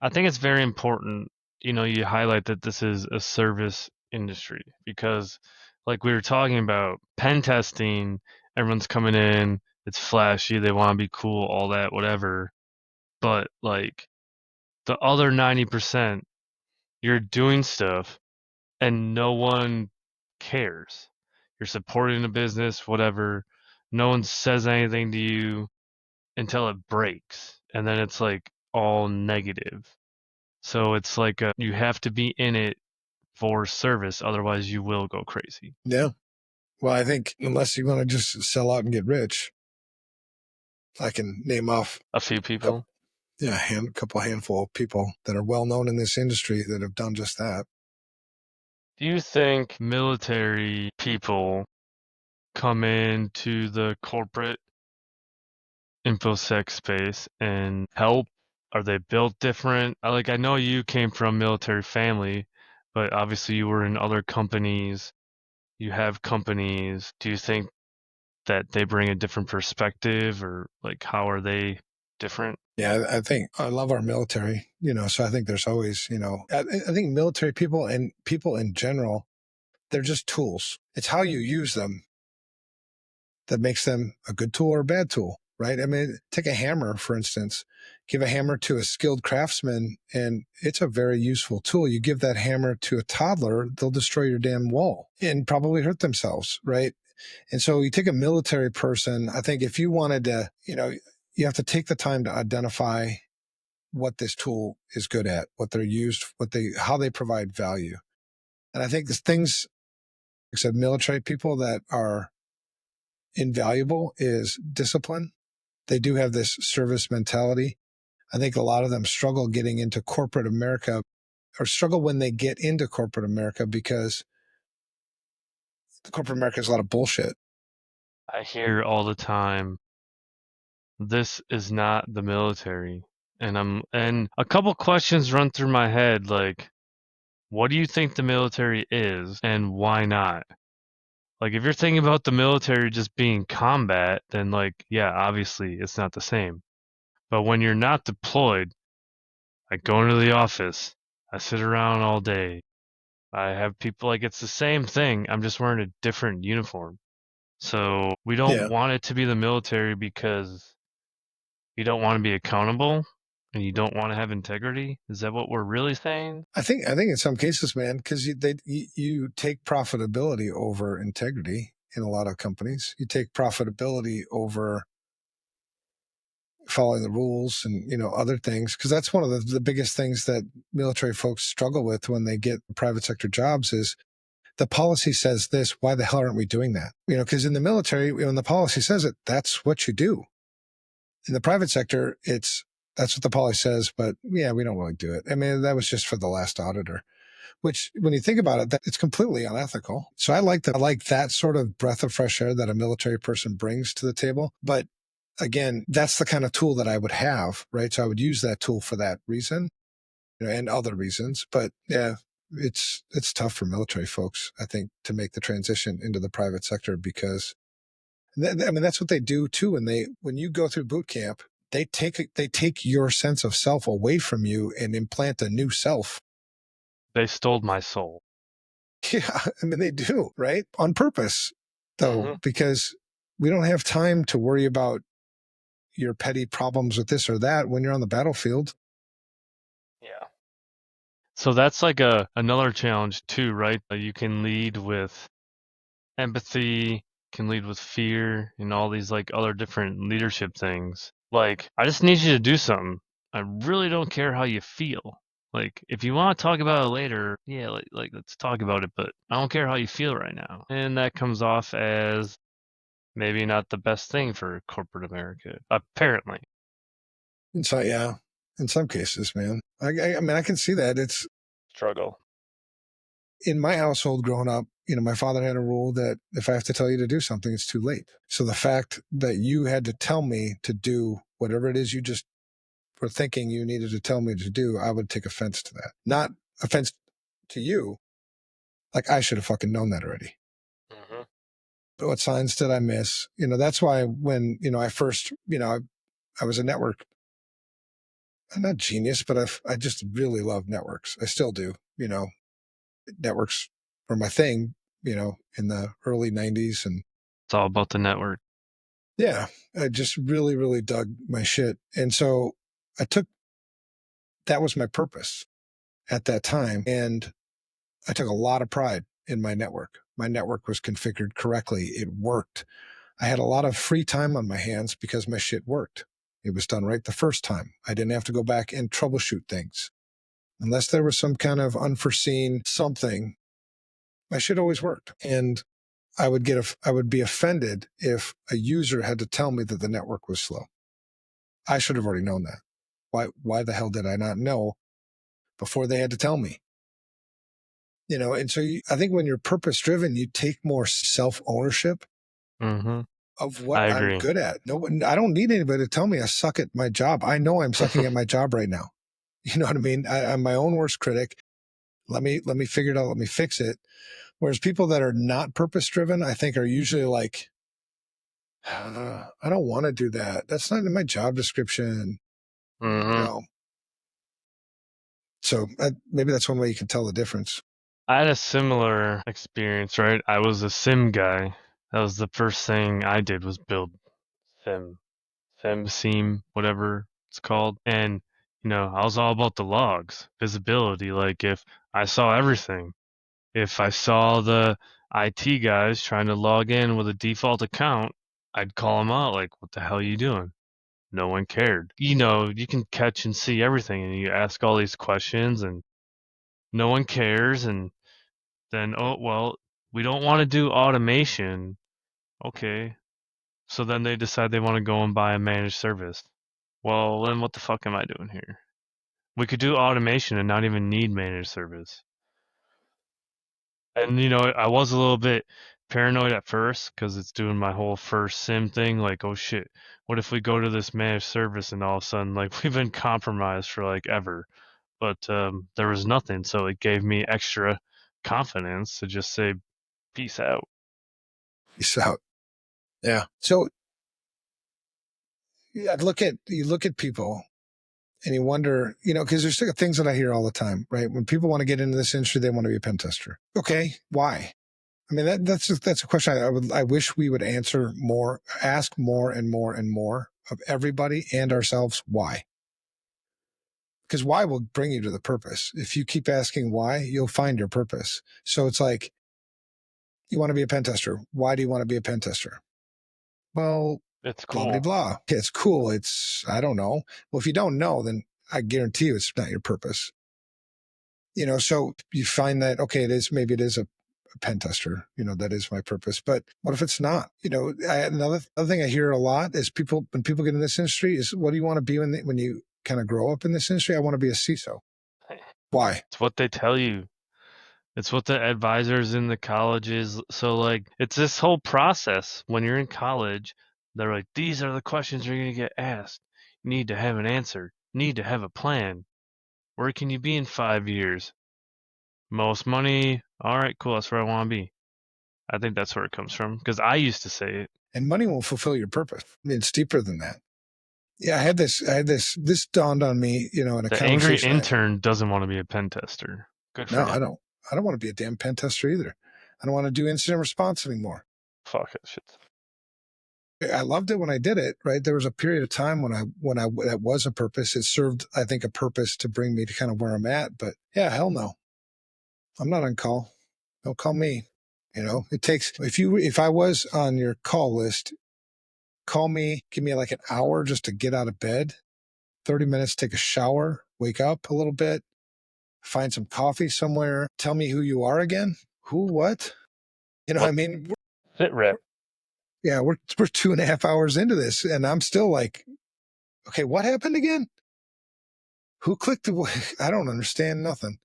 I think it's very important, you highlight that this is a service industry because, like we were talking about, pen testing, everyone's coming in, it's flashy, they want to be cool, all that, whatever. But like the other 90%, you're doing stuff and no one cares. You're supporting the business, whatever. No one says anything to you until it breaks. And then it's like all negative. So it's like you have to be in it for service, otherwise you will go crazy. Yeah. Well, I think unless you want to just sell out and get rich, I can name off A few people. a couple handful of people that are well known in this industry that have done just that. Do you think military people come into the corporate InfoSec space and help? Are they built different? I know you came from a military family, but obviously you were in other companies. You have companies. Do you think that they bring a different perspective, or like how are they different? Yeah, I think I love our military, so I think there's always, I think military people and people in general, they're just tools. It's how you use them that makes them a good tool or a bad tool, right? I mean, take a hammer, for instance. Give a hammer to a skilled craftsman, and it's a very useful tool. You give that hammer to a toddler, they'll destroy your damn wall and probably hurt themselves, right? And so you take a military person, I think if you wanted to, you have to take the time to identify what this tool is good at, what they're used, how they provide value. And I think the things, like I said, military people that are invaluable is discipline. They do have this service mentality. I think a lot of them struggle getting into corporate America, or struggle when they get into corporate America, because corporate America is a lot of bullshit. I hear all the time, this is not the military. And a couple questions run through my head, like, what do you think the military is and why not? Like, if you're thinking about the military just being combat, then like, yeah, obviously it's not the same. But when you're not deployed, I go into the office, I sit around all day. I have people like it's the same thing. I'm just wearing a different uniform. So we don't Yeah. want it to be the military because you don't want to be accountable and you don't want to have integrity. Is that what we're really saying? I think in some cases, man, because you take profitability over integrity in a lot of companies. You take profitability over following the rules and other things, because that's one of the biggest things that military folks struggle with when they get private sector jobs is the policy says this, why the hell aren't we doing that? Because in the military, when the policy says it, that's what you do. In the private sector, that's what the policy says, but yeah, we don't really do it. I mean, that was just for the last auditor, which when you think about it, it's completely unethical. So I like that sort of breath of fresh air that a military person brings to the table. But again, that's the kind of tool that I would have, right? So I would use that tool for that reason, and other reasons. But yeah, it's tough for military folks, I think, to make the transition into the private sector because I mean that's what they do too. When you go through boot camp, they take your sense of self away from you and implant a new self. They stole my soul. Yeah, I mean they do, right? On purpose, though, Hmm. because we don't have time to worry about your petty problems with this or that when you're on the battlefield. Yeah. So that's like a another challenge too, right? You can lead with empathy, can lead with fear, and all these like other different leadership things. Like, I just need you to do something. I really don't care how you feel. Like, if you want to talk about it later, yeah, like let's talk about it, but I don't care how you feel right now. And that comes off as maybe not the best thing for corporate America, apparently. And so, yeah, in some cases, man, I mean, I can see that. It's Struggle. in my household growing up. My father had a rule that if I have to tell you to do something, it's too late. So the fact that you had to tell me to do whatever it is you just were thinking you needed to tell me to do, I would take offense to that. Not offense to you, like I should have fucking known that already. Hmm. But what signs did I miss? That's why when I first, I was a network, I'm not genius, but I just really love networks. I still do. Networks were my thing. In the early '90s, and It's all about the network. yeah, I just really, really dug my shit. And so I took that was my purpose at that time, and I took a lot of pride in my network. My network was configured correctly. It worked. I had a lot of free time on my hands because my shit worked. It was done right the first time. I didn't have to go back and troubleshoot things. Unless there was some kind of unforeseen something, my shit always worked. And I would be offended if a user had to tell me that the network was slow. I should have already known that. Why the hell did I not know before they had to tell me? And so I think when you're purpose driven, you take more self ownership Hmm. of what I I'm agree. good at. No, I don't need anybody to tell me I suck at my job. I know I'm sucking at my job right now. You know what I mean? I'm my own worst critic. Let me figure it out. Let me fix it. Whereas people that are not purpose driven, I think, are usually like, I don't want to do that. That's not in my job description. You Hmm. know. So maybe that's one way you can tell the difference. I had a similar experience, right? I was a sim guy. That was the first thing I did was build sim, seam, whatever it's called. And, I was all about the logs, visibility. Like if I saw everything, if I saw the IT guys trying to log in with a default account, I'd call them out like, what the hell are you doing? No one cared. You can catch and see everything and you ask all these questions and no one cares. And then, oh, well, we don't want to do automation. Okay. So then they decide they want to go and buy a managed service. Well, then what the fuck am I doing here? We could do automation and not even need managed service. And, I was a little bit paranoid at first because it's doing my whole first sim thing. Like, oh shit, what if we go to this managed service and all of a sudden, like, we've been compromised for like ever? But there was nothing. So it gave me extra confidence to just say, peace out. Peace out. Yeah. So you look at people and you wonder, because there's things that I hear all the time, right? When people want to get into this industry, they want to be a pen tester. Okay, why? I mean, that's a question I wish we would ask more and more and more of everybody and ourselves. Why? Because why will bring you to the purpose. If you keep asking why, you'll find your purpose. So it's like, you want to be a pen tester. Why do you want to be a pen tester? Well, It's blah blah cool. blah. It's cool. I don't know. Well, if you don't know, then I guarantee you it's not your purpose. So you find that maybe it is a pen tester. That is my purpose. But what if it's not? Another thing I hear a lot is when people get in this industry is, what do you want to be when you kind of grow up in this industry? I want to be a CISO. Why? It's what they tell you. It's what the advisors in the colleges. So like, it's this whole process. When you're in college, they're like, these are the questions you're gonna get asked. You need to have an answer. You need to have a plan. Where can you be in 5 years? Most money. All right, cool. That's where I want to be. I think that's where it comes from, because I used to say it. And money won't fulfill your purpose. I mean, it's deeper than that. Yeah, this dawned on me, in a The angry conversation. intern doesn't want to be a pen tester. Good for No, him. I don't want to be a damn pen tester either. I don't want to do incident response anymore. Fuck that shit. I loved it when I did it, right? There was a period of time that was a purpose. It served, I think, a purpose to bring me to kind of where I'm at. But yeah, hell no. I'm not on call. Don't call me. It takes, if I was on your call list, call me, give me like an hour just to get out of bed, 30 minutes, take a shower, wake up a little bit, find some coffee somewhere, tell me who you are again. Who, what? What? I mean, Sit rep. yeah, we're 2.5 hours into this, and I'm still like, okay, what happened again? Who clicked the? I don't understand nothing.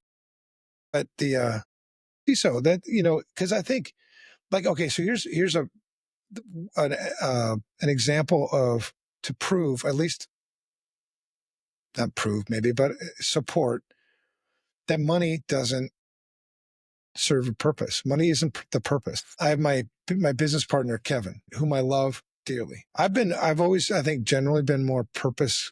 But so that because I think, like, okay, so here's an example of, to prove, at least not prove maybe, but support that money doesn't serve a purpose. Money isn't the purpose. I have my business partner Kevin, whom I love dearly. I've always, I think, generally been more purpose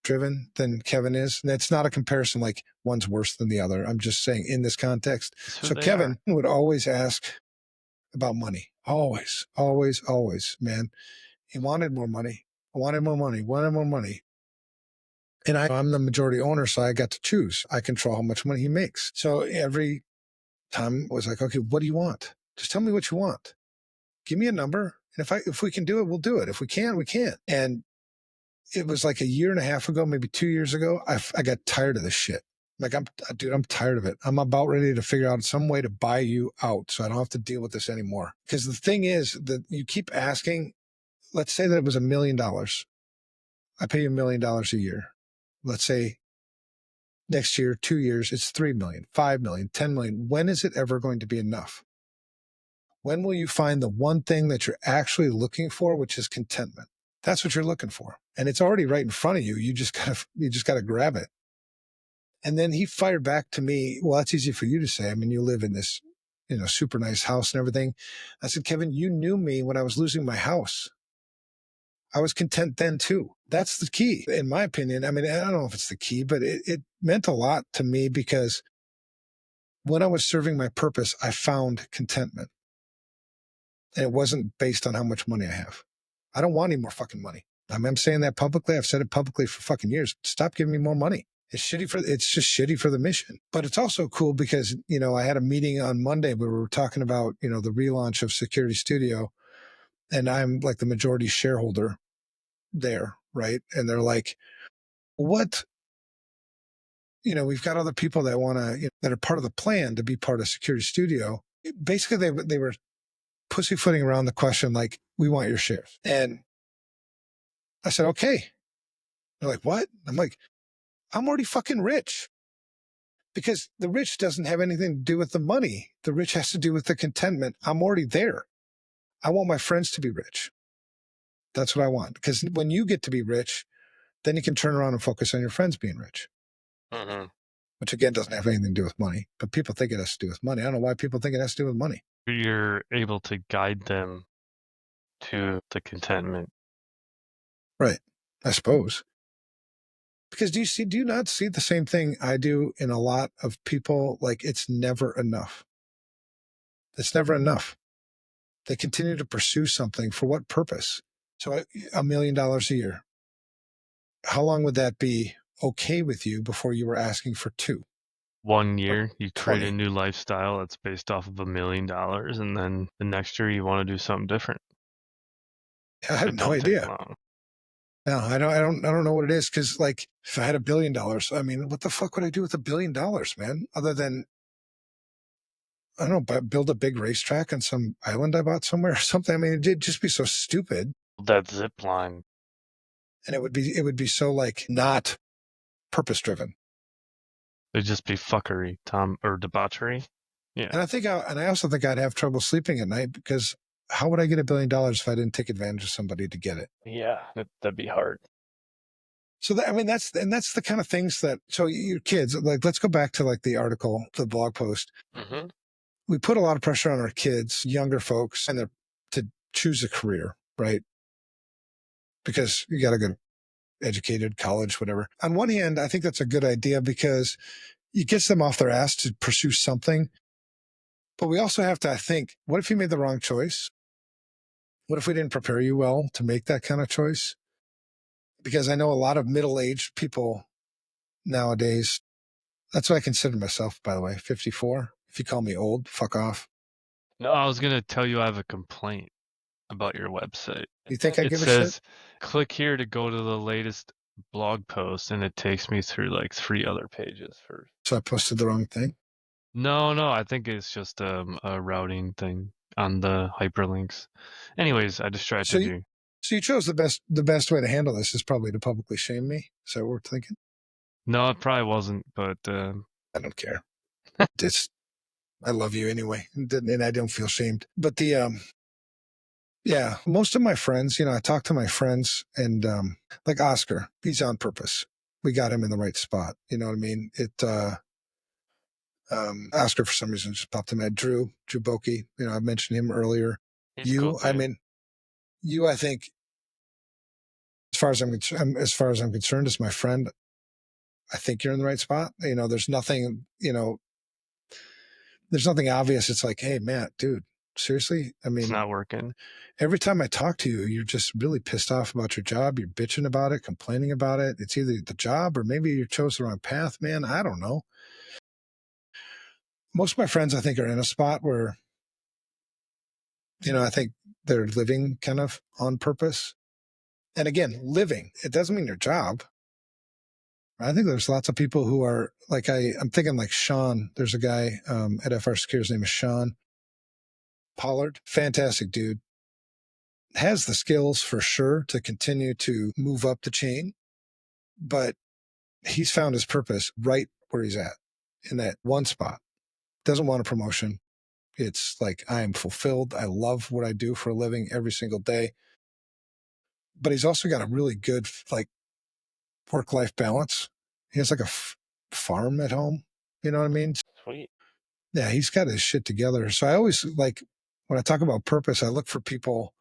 driven than Kevin is. And that's not a comparison like one's worse than the other. I'm just saying in this context. That's who So they are. Kevin would always ask about money. Always, always, always, man. He wanted more money. I wanted more money, wanted more money. And I'm the majority owner, so I got to choose. I control how much money he makes. So every time I was like, okay, what do you want? Just tell me what you want. Give me a number. And if we can do it, we'll do it. If we can't, we can't. And it was like a year and a half ago, maybe 2 years ago, I got tired of this shit. Like, I'm tired of it. I'm about ready to figure out some way to buy you out so I don't have to deal with this anymore. Because the thing is that you keep asking, let's say that it was $1,000,000. I pay you $1,000,000 a year. Let's say next year, 2 years, it's 3 million, 5 million, 10 million. When is it ever going to be enough? When will you find the one thing that you're actually looking for, which is contentment? That's what you're looking for. And it's already right in front of you. You just gotta grab it. And then he fired back to me, well, that's easy for you to say. I mean, you live in this, super nice house and everything. I said, Kevin, you knew me when I was losing my house. I was content then too. That's the key, in my opinion. I mean, I don't know if it's the key, but it meant a lot to me because when I was serving my purpose, I found contentment. And it wasn't based on how much money I have. I don't want any more fucking money. I mean, I'm saying that publicly. I've said it publicly for fucking years. Stop giving me more money. It's just shitty for the mission. But it's also cool because, I had a meeting on Monday where we were talking about, the relaunch of Security Studio, and I'm like the majority shareholder there. Right. And they're like, what? We've got other people that want to, that are part of the plan to be part of Security Studio. Basically, they were pussyfooting around the question, like, we want your shares. And I said, okay. They're like, what? I'm like, I'm already fucking rich. Because the rich doesn't have anything to do with the money. The rich has to do with the contentment. I'm already there. I want my friends to be rich. That's what I want. Because when you get to be rich, then you can turn around and focus on your friends being rich. Mm-hmm. Which again doesn't have anything to do with money. But people think it has to do with money. I don't know why people think it has to do with money. You're able to guide them to the contentment. Right. I suppose. Because do you not see the same thing I do in a lot of people? Like it's never enough. It's never enough. They continue to pursue something for what purpose? So $1 million a year. How long would that be okay with you before you were asking for two One or year, you create a 20? new lifestyle that's based off of $1 million, and then the next year you want to do something different. I have It no don't take idea. long. No, I don't know what it is. Cause like if I had $1 billion, I mean, what the fuck would I do with $1 billion, man? Other than, I don't know, build a big racetrack on some island I bought somewhere or something. I mean, it'd just be so stupid. That zip line, And it would be so like not purpose driven. it'd just be fuckery, Tom, or debauchery. Yeah. And I also think I'd have trouble sleeping at night because how would I get $1 billion if I didn't take advantage of somebody to get it? Yeah, that'd be hard. So I mean, that's the kind of things that, so your kids, like, let's go back to like the article, the blog post. Hmm. We put a lot of pressure on our kids, younger folks, and they're to choose a career, right? Because you got to get educated, college, whatever. On one hand, I think that's a good idea because it gets them off their ass to pursue something. But we also have to, I think, what if you made the wrong choice? What if we didn't prepare you well to make that kind of choice? Because I know a lot of middle-aged people nowadays. That's what I consider myself, by the way, 54. If you call me old, fuck off. No, I was gonna tell you I have a complaint about your website. You think I It give a shit? says click here to go to the latest blog post, and it takes me through like 3 other pages for. So I posted the wrong thing. No, I think it's just a routing thing on the hyperlinks. Anyways, I So distracted you, you. so you chose the best way to handle this is probably to publicly shame me. Is that what we're thinking? No, it probably wasn't, but I don't care. It's I love you anyway, and I don't feel shamed. But yeah, most of my friends, I talk to my friends, and like Oscar, he's on purpose. We got him in the right spot. You know what I mean? Oscar for some reason just popped in my head. Drew Bokey. I mentioned him earlier. he's cool You, I too. mean, I think as far as I'm concerned, as my friend, I think you're in the right spot. There's nothing obvious. It's like, hey, Matt, dude, seriously? I It's mean, not working. every time I talk to you, you're just really pissed off about your job. You're bitching about it, complaining about it. It's either the job or maybe you chose the wrong path, man. I don't know. Most of my friends, I think, are in a spot where, I think they're living kind of on purpose. And again, living, it doesn't mean your job. I think there's lots of people who are like, I'm thinking like Sean. There's a guy at FR Secure. His name is Sean Pollard. Fantastic dude. Has the skills for sure to continue to move up the chain, but he's found his purpose right where he's at in that one spot. Doesn't want a promotion. It's like, I am fulfilled. I love what I do for a living every single day. But he's also got a really good like work-life balance. He has like a farm at home. You know what I mean? Sweet. Yeah, he's got his shit together. So I always like, when I talk about purpose, I look for people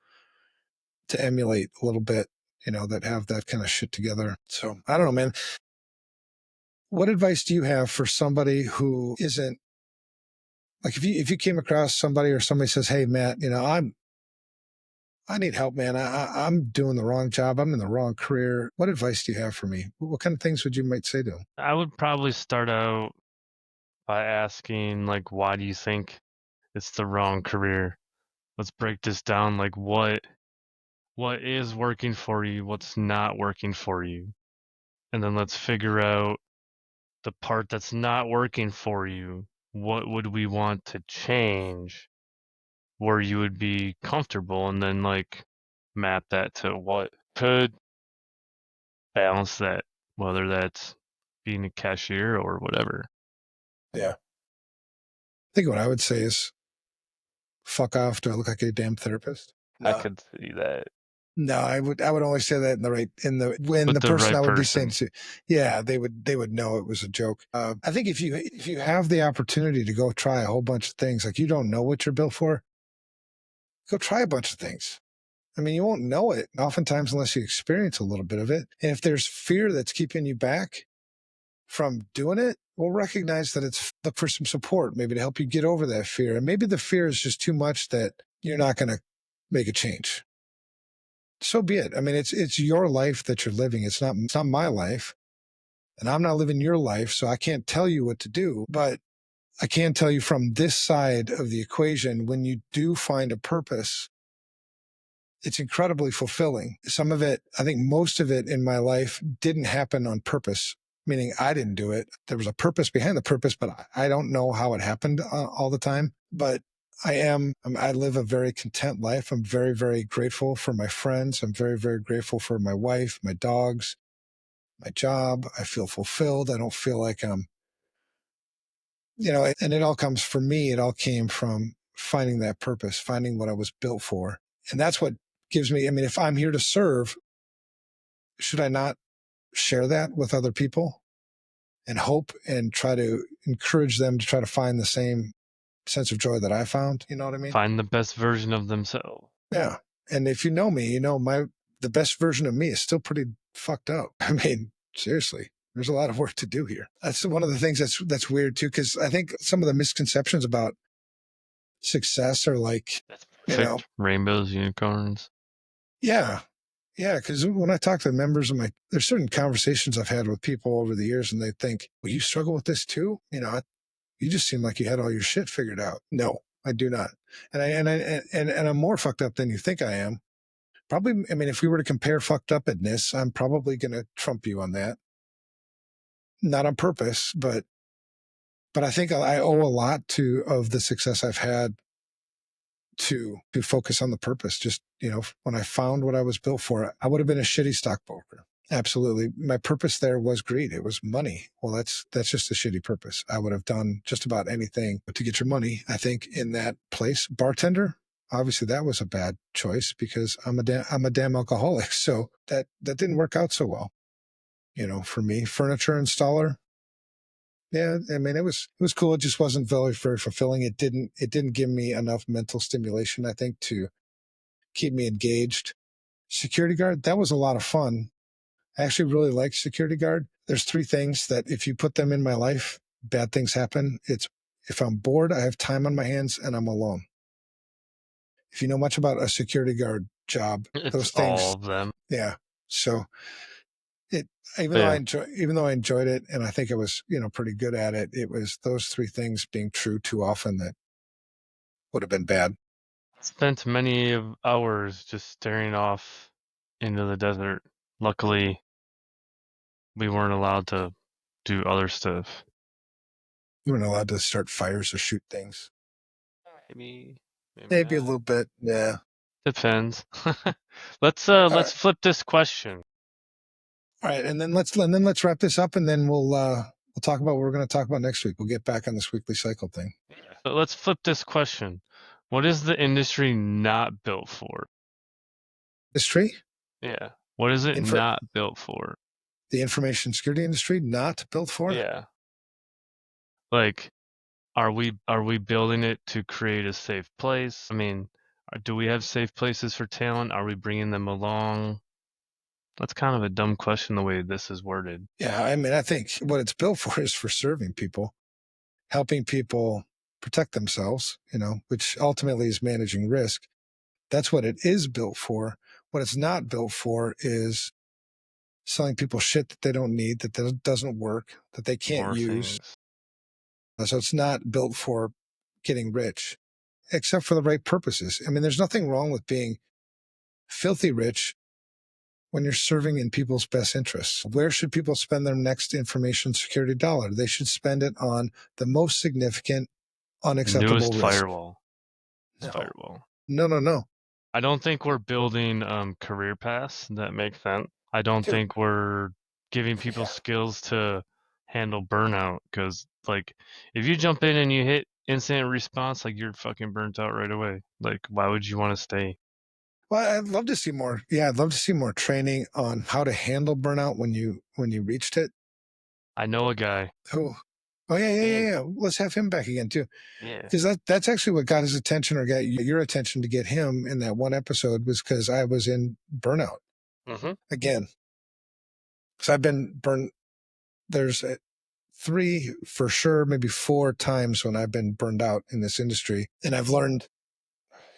to emulate a little bit, that have that kind of shit together. So I don't know, man. What advice do you have for somebody who isn't like, if you came across somebody or somebody says, "Hey, Matt, I need help, man. I'm doing the wrong job. I'm in the wrong career. What advice do you have for me? What kind of things would you might say to them?" I would probably start out by asking, like, why do you think it's the wrong career? Let's break this down. Like, what is working for you? What's not working for you? And then let's figure out the part that's not working for you. What would we want to change where you would be comfortable? And then, like, map that to what could balance that, whether that's being a cashier or whatever. Yeah. I think what I would say is, fuck off. Do I look like a damn therapist? I No. could see that No, I would only say that when with the the person right I would be saying person. to, yeah, they would know it was a joke. I think if you have the opportunity to go try a whole bunch of things, like you don't know what you're built for, go try a bunch of things. I mean, you won't know it oftentimes unless you experience a little bit of it. And if there's fear that's keeping you back from doing it, we'll recognize that it's look for some support, maybe to help you get over that fear. And maybe the fear is just too much that you're not going to make a change. So be it. I mean, it's your life that you're living. It's not my life, and I'm not living your life, so I can't tell you what to do. But I can tell you from this side of the equation, when you do find a purpose, it's incredibly fulfilling. Some of it, I think most of it in my life didn't happen on purpose, meaning I didn't do it. There was a purpose behind the purpose, but I don't know how it happened all the time. But I live a very content life. I'm very, very grateful for my friends. I'm very, very grateful for my wife, my dogs, my job. I feel fulfilled. I don't feel like and it all comes for me. It all came from finding that purpose, finding what I was built for. And that's what gives me, I mean, if I'm here to serve, should I not share that with other people and hope and try to encourage them to try to find the same sense of joy that I found? You know what I mean? Find the best version of themselves. Yeah. And if you know me, the best version of me is still pretty fucked up. I mean, seriously. There's a lot of work to do here. That's one of the things that's weird too, because I think some of the misconceptions about success are like, That's you know, perfect. Rainbows, unicorns. yeah, yeah. Because when I talk to members of there's certain conversations I've had with people over the years, and they think, "Well, you struggle with this too." You just seem like you had all your shit figured out. No, I do not, and I'm more fucked up than you think I am. Probably, I mean, if we were to compare fucked upness, I'm probably going to trump you on that. Not on purpose, but I think I owe a lot to of the success I've had to focus on the purpose. Just, when I found what I was built for, I would have been a shitty stockbroker. Absolutely. My purpose there was greed. It was money. Well, that's just a shitty purpose. I would have done just about anything to get your money. I think in that place, bartender, obviously that was a bad choice because I'm a damn alcoholic. So that didn't work out so well, for me. Furniture installer, yeah, I mean it was cool. It just wasn't very very fulfilling. It didn't give me enough mental stimulation, I think, to keep me engaged. Security guard, that was a lot of fun. I actually really like security guard. There's three things that if you put them in my life, bad things happen. It's if I'm bored, I have time on my hands, and I'm alone. If you know much about a security guard job, It's those all things, of them. yeah. So it Yeah. even though I enjoyed it and I think I was, pretty good at it, it was those three things being true too often that would have been bad. Spent many of hours just staring off into the desert. Luckily, we weren't allowed to do other stuff. You weren't allowed to start fires or shoot things. Maybe, maybe Maybe a not. little bit. Yeah. Depends. Let's All right. let's flip this question. All right. And then let's wrap this up and then we'll talk about what we're going to talk about next week. We'll get back on this weekly cycle thing. So let's flip this question. What is the industry not built for? History, Yeah. What is it info, not built for? the information security industry, not built for. Yeah. Like, are we building it to create a safe place? I mean, do we have safe places for talent? Are we bringing them along? That's kind of a dumb question the way this is worded. Yeah. I mean, I think what it's built for is for serving people, helping people protect themselves, which ultimately is managing risk. That's what it is built for. What it's not built for is selling people shit that they don't need, that doesn't work, that they can't More use. things. So it's not built for getting rich, except for the right purposes. I mean, there's nothing wrong with being filthy rich when you're serving in people's best interests. Where should people spend their next information security dollar? They should spend it on the most significant unacceptable Newest risk. firewall. It's No, firewall. no, no, no. I don't think we're building career paths that make sense. I don't Dude, think we're giving people yeah. skills to handle burnout because like if you jump in and you hit incident response, like you're fucking burnt out right away. Like why would you want to stay? Well, I'd love to see more. Yeah, I'd love to see more training on how to handle burnout when you reached it. I know a guy. Who? Oh yeah, yeah, yeah, And yeah. Let's have him back again too, yeah. because that's actually what got his attention or got your attention to get him in that one episode was because I was in burnout Mhm. again. So I've been burned. There's three for sure, maybe four times when I've been burned out in this industry, and I've learned,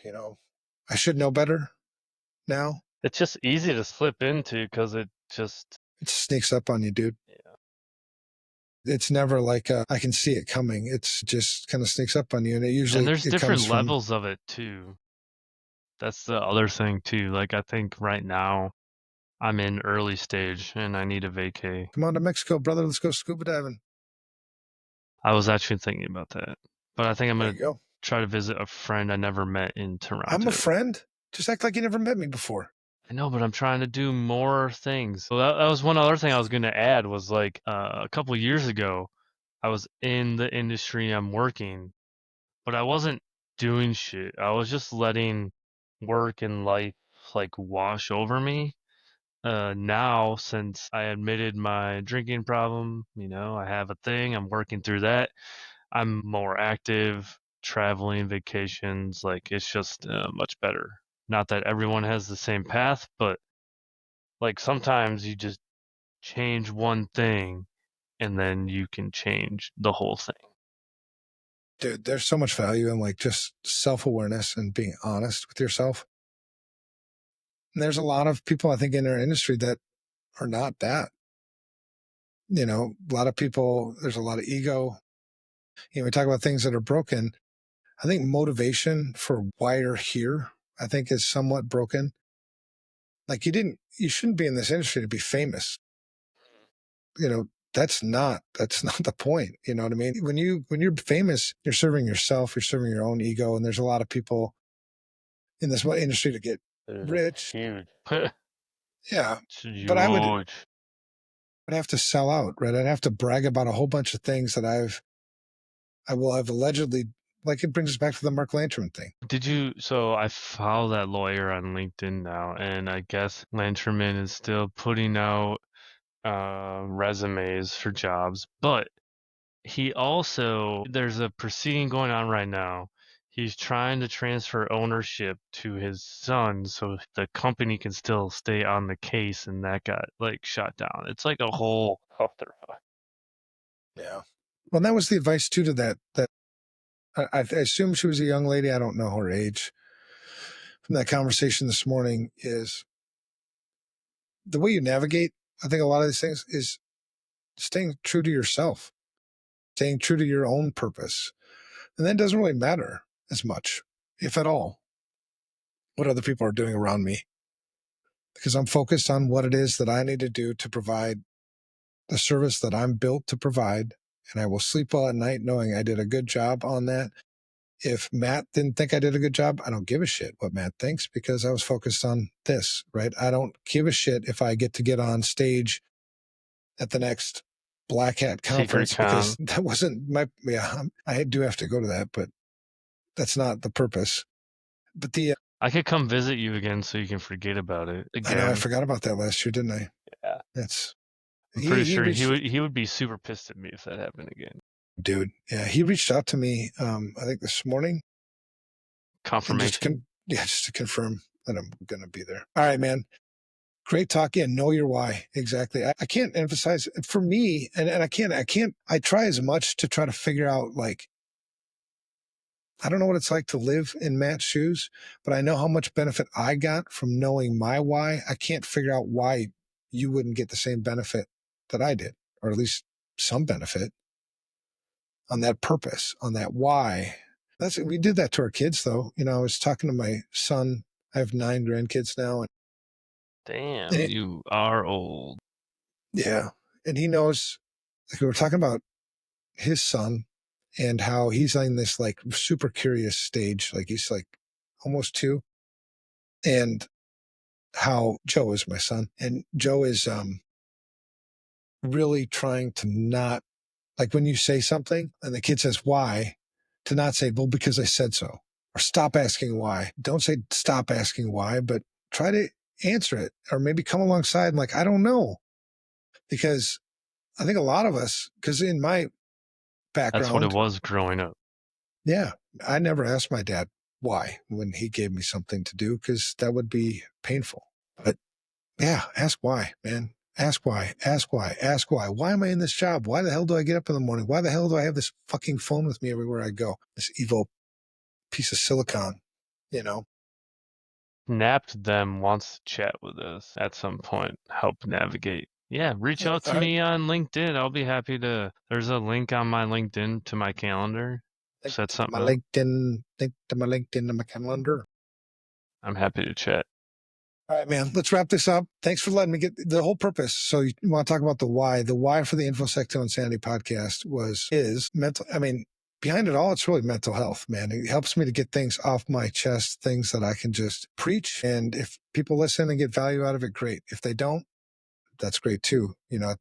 you know, I should know better now. It's just easy to slip into because it just It sneaks up on you, dude. yeah. It's never like I can see it coming. It's just kind of sneaks up on you, and it And usually there's it comes different from levels of it too. That's the other thing too. Like, I think right now I'm in early stage and I need a vacay. come on to Mexico, brother. Let's go scuba diving. I was actually thinking about that. But I think I'm There gonna you go. try to visit a friend I never met in I'm a Toronto. friend. Just act like you never met me before. I know, but I'm trying to do more things. So that was one other thing I was gonna add was like a couple years ago, I was in the industry I'm working, but I wasn't doing shit. I was just letting work and life like wash over me. Now, since I admitted my drinking problem, I have a thing, I'm working through that. I'm more active, traveling, vacations, like it's just much better. Not that everyone has the same path, but like sometimes you just change one thing and then you can change the whole thing. Dude, there's so much value in like just self-awareness and being honest with yourself. And there's a lot of people I think in our industry that are not that. A lot of people, there's a lot of ego. We talk about things that are broken. I think motivation for why you're here, I think is somewhat broken. Like you shouldn't be in this industry to be famous. You know, that's not the point. You know what I mean? When you're famous, you're serving yourself, you're serving your own ego. And there's a lot of people in this industry to get Dude, it's rich. huge. Yeah. It's But huge. I'd have to sell out, right? I'd have to brag about a whole bunch of things that I will have allegedly, like it brings us back to the Mark Lantern thing. So I follow that lawyer on LinkedIn now, and I guess Lanterman is still putting out resumes for jobs, but there's a proceeding going on right now. He's trying to transfer ownership to his son so the company can still stay on the case, and that got like shut down. It's like a whole clusterfuck. Yeah. Well, that was the advice too to that I assume she was a young lady. I don't know her age. From that conversation this morning is the way you navigate. I think a lot of these things is staying true to yourself, staying true to your own purpose. And that doesn't really matter as much, if at all, what other people are doing around me, because I'm focused on what it is that I need to do to provide the service that I'm built to provide. And I will sleep well at night knowing I did a good job on that. If Matt didn't think I did a good job, I don't give a shit what Matt thinks because I was focused on this, right? I don't give a shit if I get on stage at the next Black Hat Secret conference because con. that wasn't yeah, I do have to go to that, but that's not the purpose. But I could come visit you again so you can forget about it I know I again. forgot about that last year, didn't I? Yeah. That's, I'm pretty he sure reached, he would be super pissed at me if that happened again. dude. Yeah. He reached out to me, I think this morning and Confirmation. yeah, just to confirm that I'm going to be there. All right, man. Great talk. Yeah, know your why. Exactly. I can't emphasize for me, and I try as much to try to figure out like, I don't know what it's like to live in Matt's shoes, but I know how much benefit I got from knowing my why. I can't figure out why you wouldn't get the same benefit that I did, or at least some benefit on that purpose, on that why. We did that to our kids though. I was talking to my son. I have 9 grandkids now, and Damn, you are old. yeah, and he knows. Like we were talking about his son and how he's in this like super curious stage, like he's like almost 2, and how Joe is my son, and Joe is really trying to not, like when you say something and the kid says why, to not say well because I said so, or stop asking why. Don't say stop asking why, but try to answer it, or maybe come alongside and like I don't know, because I think a lot of us, because in my That's what it background. was growing up. Yeah. I never asked my dad why when he gave me something to do because that would be painful. But yeah, ask why, man. Ask why, ask why, ask why. Why am I in this job? Why the hell do I get up in the morning? Why the hell do I have this fucking phone with me everywhere I go? This evil piece of silicon, you know? Napped them wants to chat with us at some point, help navigate. Yeah, reach out to I me on LinkedIn. I'll be happy to. There's a link on my LinkedIn to my calendar. think Set to my something up. LinkedIn, think to my LinkedIn and my calendar. I'm happy to chat. All right, man. Let's wrap this up. Thanks for letting me get the whole purpose. So you want to talk about the why? The why for the InfoSec to Insanity podcast is mental. I mean, behind it all, it's really mental health, man. It helps me to get things off my chest, things that I can just preach. And if people listen and get value out of it, great. If they don't, that's great too. You know,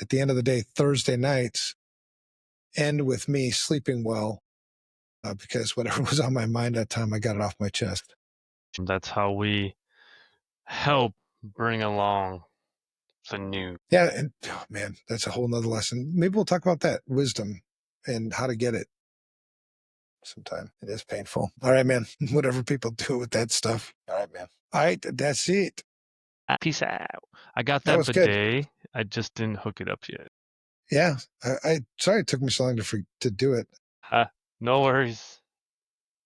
at the end of the day, Thursday nights end with me sleeping well because whatever was on my mind that time, I got it off my chest. That's how we help bring along the new. Yeah, and oh man, that's a whole nother lesson. Maybe we'll talk about that wisdom and how to get it sometime. It is painful. All right, man. Whatever people do with that stuff. All right, man. All right, that's it. Peace out. I got That that was good. bidet. I just didn't hook it up yet. Yeah, I sorry it took me so long to do it. Ha, no worries.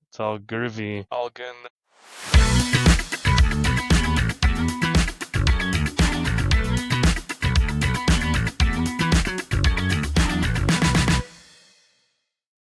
It's all groovy. All good.